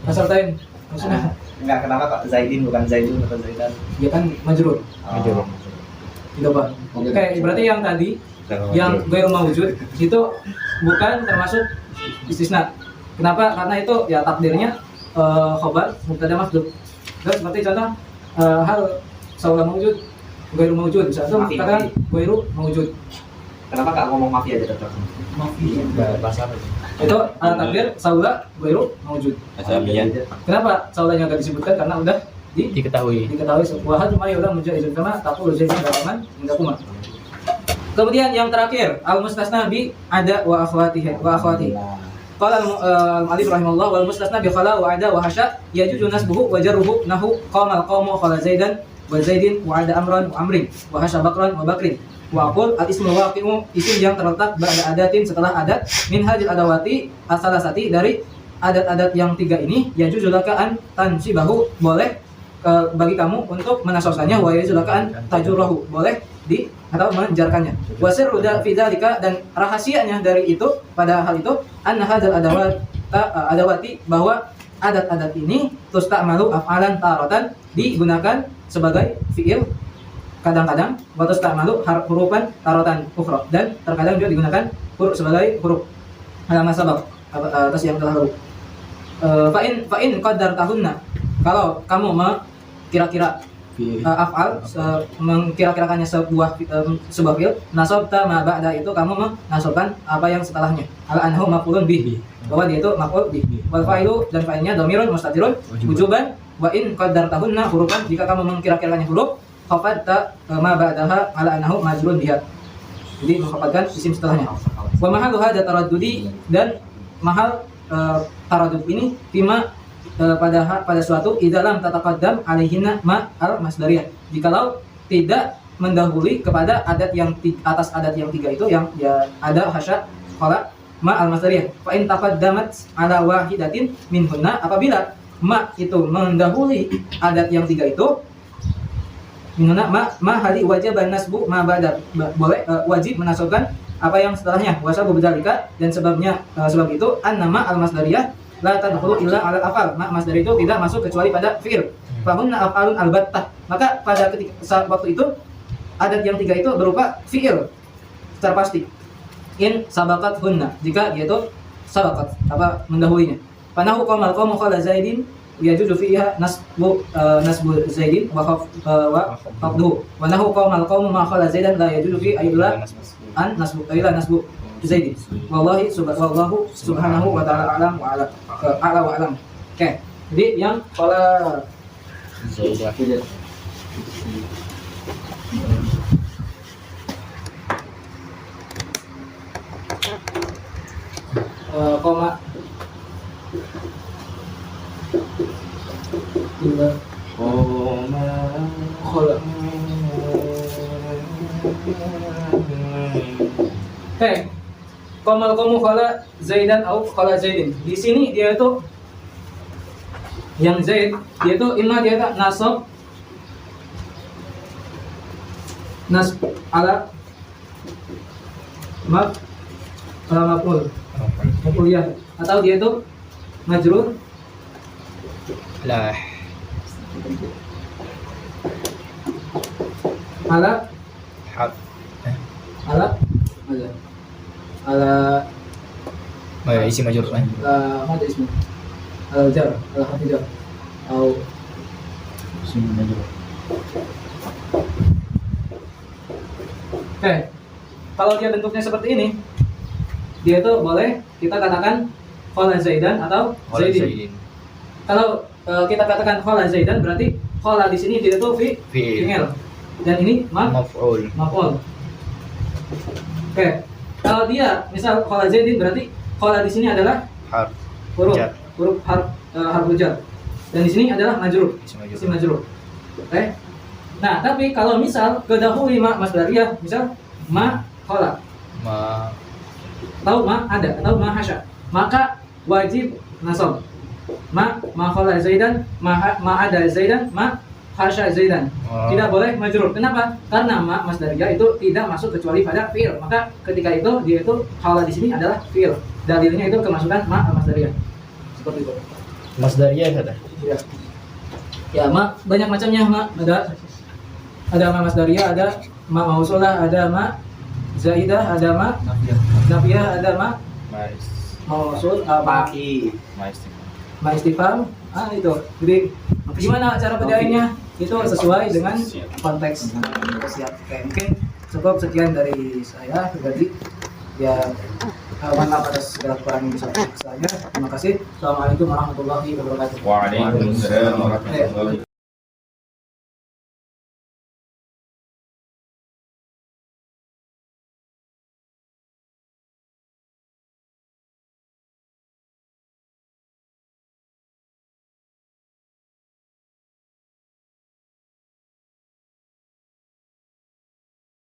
Kasratain. Maksudnya Enggak, kenapa kok Zaidin bukan Zaidun atau Zaidan? dia kan majrur. Majrur. Gitu, Pak. Oke, berarti yang tadi yang ghairu mawjud itu bukan termasuk istisna. Kenapa? Karena itu ya takdirnya khabar mubtada mahdzuf. Terus seperti contoh hal saula mawjud, ghairu mawjud. Misalnya itu katakan ghairu mawjud. Kenapa enggak ngomong mafi aja tetap? Mafi. Bahasa apa? Itu takdir saula ghairu mawjud. Asabian. Kenapa saulanya enggak disebutkan? Karena udah diketahui. diketahui sebuah hal cuma ya udah mujaizun kama taqulu zaidun dalaman indakuma. Kemudian yang terakhir al mustasna bi ada wa akhwatihi wa akhwatihi. Qala al-mu'allif rahimahullah wal mustasna bi khala wa ada wa hasya yajuzu nasbuhu wa jarruhu nahu qama al-qawmu khala zaidan wa zaidin wa ada amran wa amrin wa hasya bakran wa bakrin wa aqul al-ismu waqi'u isim yang terletak ba'da adatin setelah adat min hadil adawati asalasati dari adat-adat yang tiga ini yajuzu laka an tansibahu boleh bagi kamu untuk menasabkannya wa yazulakaan tajurrahu boleh di atau menjarkannya wa sirru fi dzalika dan rahasianya dari itu pada hal itu anna hadzal adawati bahwa adat-adat ini tusta'malu af'alan taratan digunakan sebagai fiil kadang-kadang wa tusta'malu hurufan taratan ukhra dan terkadang juga digunakan huruf sebagai huruf alama sabab atas yang telah lalu. Fa in qaddartahunna kalau kamu kira-kira af'al mengkira-kirakannya sebuah fi'il nasabta ma ba'da itu kamu menasabkan apa yang setelahnya ala annahu maf'ulun bih bahwa dia itu maf'ul bih wal fa'ilu dan fa'ilnya dhamirun mustatirun wujuban wa in qaddartahunna hurufan jika kamu mengkira-kirakannya huruf khafadta ma ba'daha ala annahu majrun biha jadi mengkhafatkan isim setelahnya wa mahallu hadza taraddudi dan mahal taraddud ini bima pada suatu idalam tataqaddam alaihinna ma al masdariyah jikalau tidak mendahului kepada adat yang atas adat yang tiga itu yang ya ada hasya khala ma al masdariyah fa in taqaddamat ala wahidatin minhunna apabila ma itu mendahului adat yang tiga itu minhunna ma hali wajiban nasbu ma ba'da boleh wajib menasabkan apa yang setelahnya wasabu bidzalika dan sebabnya sebab itu an nama al masdariyah la tadkhulu illa 'ala al-af'al. Masdar itu tidak masuk kecuali pada fi'il. Fahunna af'alun albattah. Maka pada saat waktu itu adat yang tiga itu berupa fi'il secara pasti. In sabaqat hunna jika dia itu sabaqat apa mendahulinya. Panahu qamal qawmu khala zaidin yajuzu fiha nasbu zaidin wa khafduhu. Wa nahu qamal qawmu ma khala zaidan la yajuzu fi illa an nasbu zaidin. Wallahu subhanahu wa ta'ala a'lam wa a'la wa a'lam. Oke. Jadi yang qala Zaidah. Koma Bila Khola Komal komu khala Zaidan atau khala Zaidin. Di sini dia itu yang Zaid, dia itu imma dia tak nasab ala maf'ul maf'uliyah atau dia itu majrur Lah. ala Hak. ala Isi majrur kan? apa ismu al-jar al-hatijar atau Sini aja. Oke, kalau dia bentuknya seperti ini, dia itu boleh kita katakan khala Zaidan atau Zaidin. Kalau kita katakan khala Zaidan berarti khala di sini dia itu fi'il dan ini maf'ul. Oke. Kalau dia misal qala Zaidin berarti qala di sini adalah Harf huruf jar. harful jar. Dan di sini adalah majrur. Isim majrur. Oke. Nah, tapi kalau misal kedahului ma masdariyah, misal ma qala. Ma Tahu ma ada atau ma hasya. Maka wajib nasab. Ma qala Zaidan, ma ada Zaidan, ma hasya Zaidan. Oh. Tidak boleh majrur. Kenapa? Karena ma masdariyah itu tidak masuk kecuali pada fi'il. Maka ketika itu dia itu qala di sini adalah fi'il. Dalilnya itu kemasukan ma masdariyah. Seperti itu. masdariyah ada. Ya. Ya, ma banyak macamnya, ma. Ada ma masdariyah, ada ma mausulah, ada ma zaidah, ada ma nafiyah, ada ma Mais. mausul, ma ma istifham. Itu. Jadi gimana cara bedainnya? Itu sesuai dengan konteks. Siap. Oke, mungkin cukup sekian dari saya pribadi. Ya, mohon maaf atas segala kekurangan yang bisa saya. Terima kasih. Assalamualaikum warahmatullahi wabarakatuh. Waalaikumsalam warahmatullahi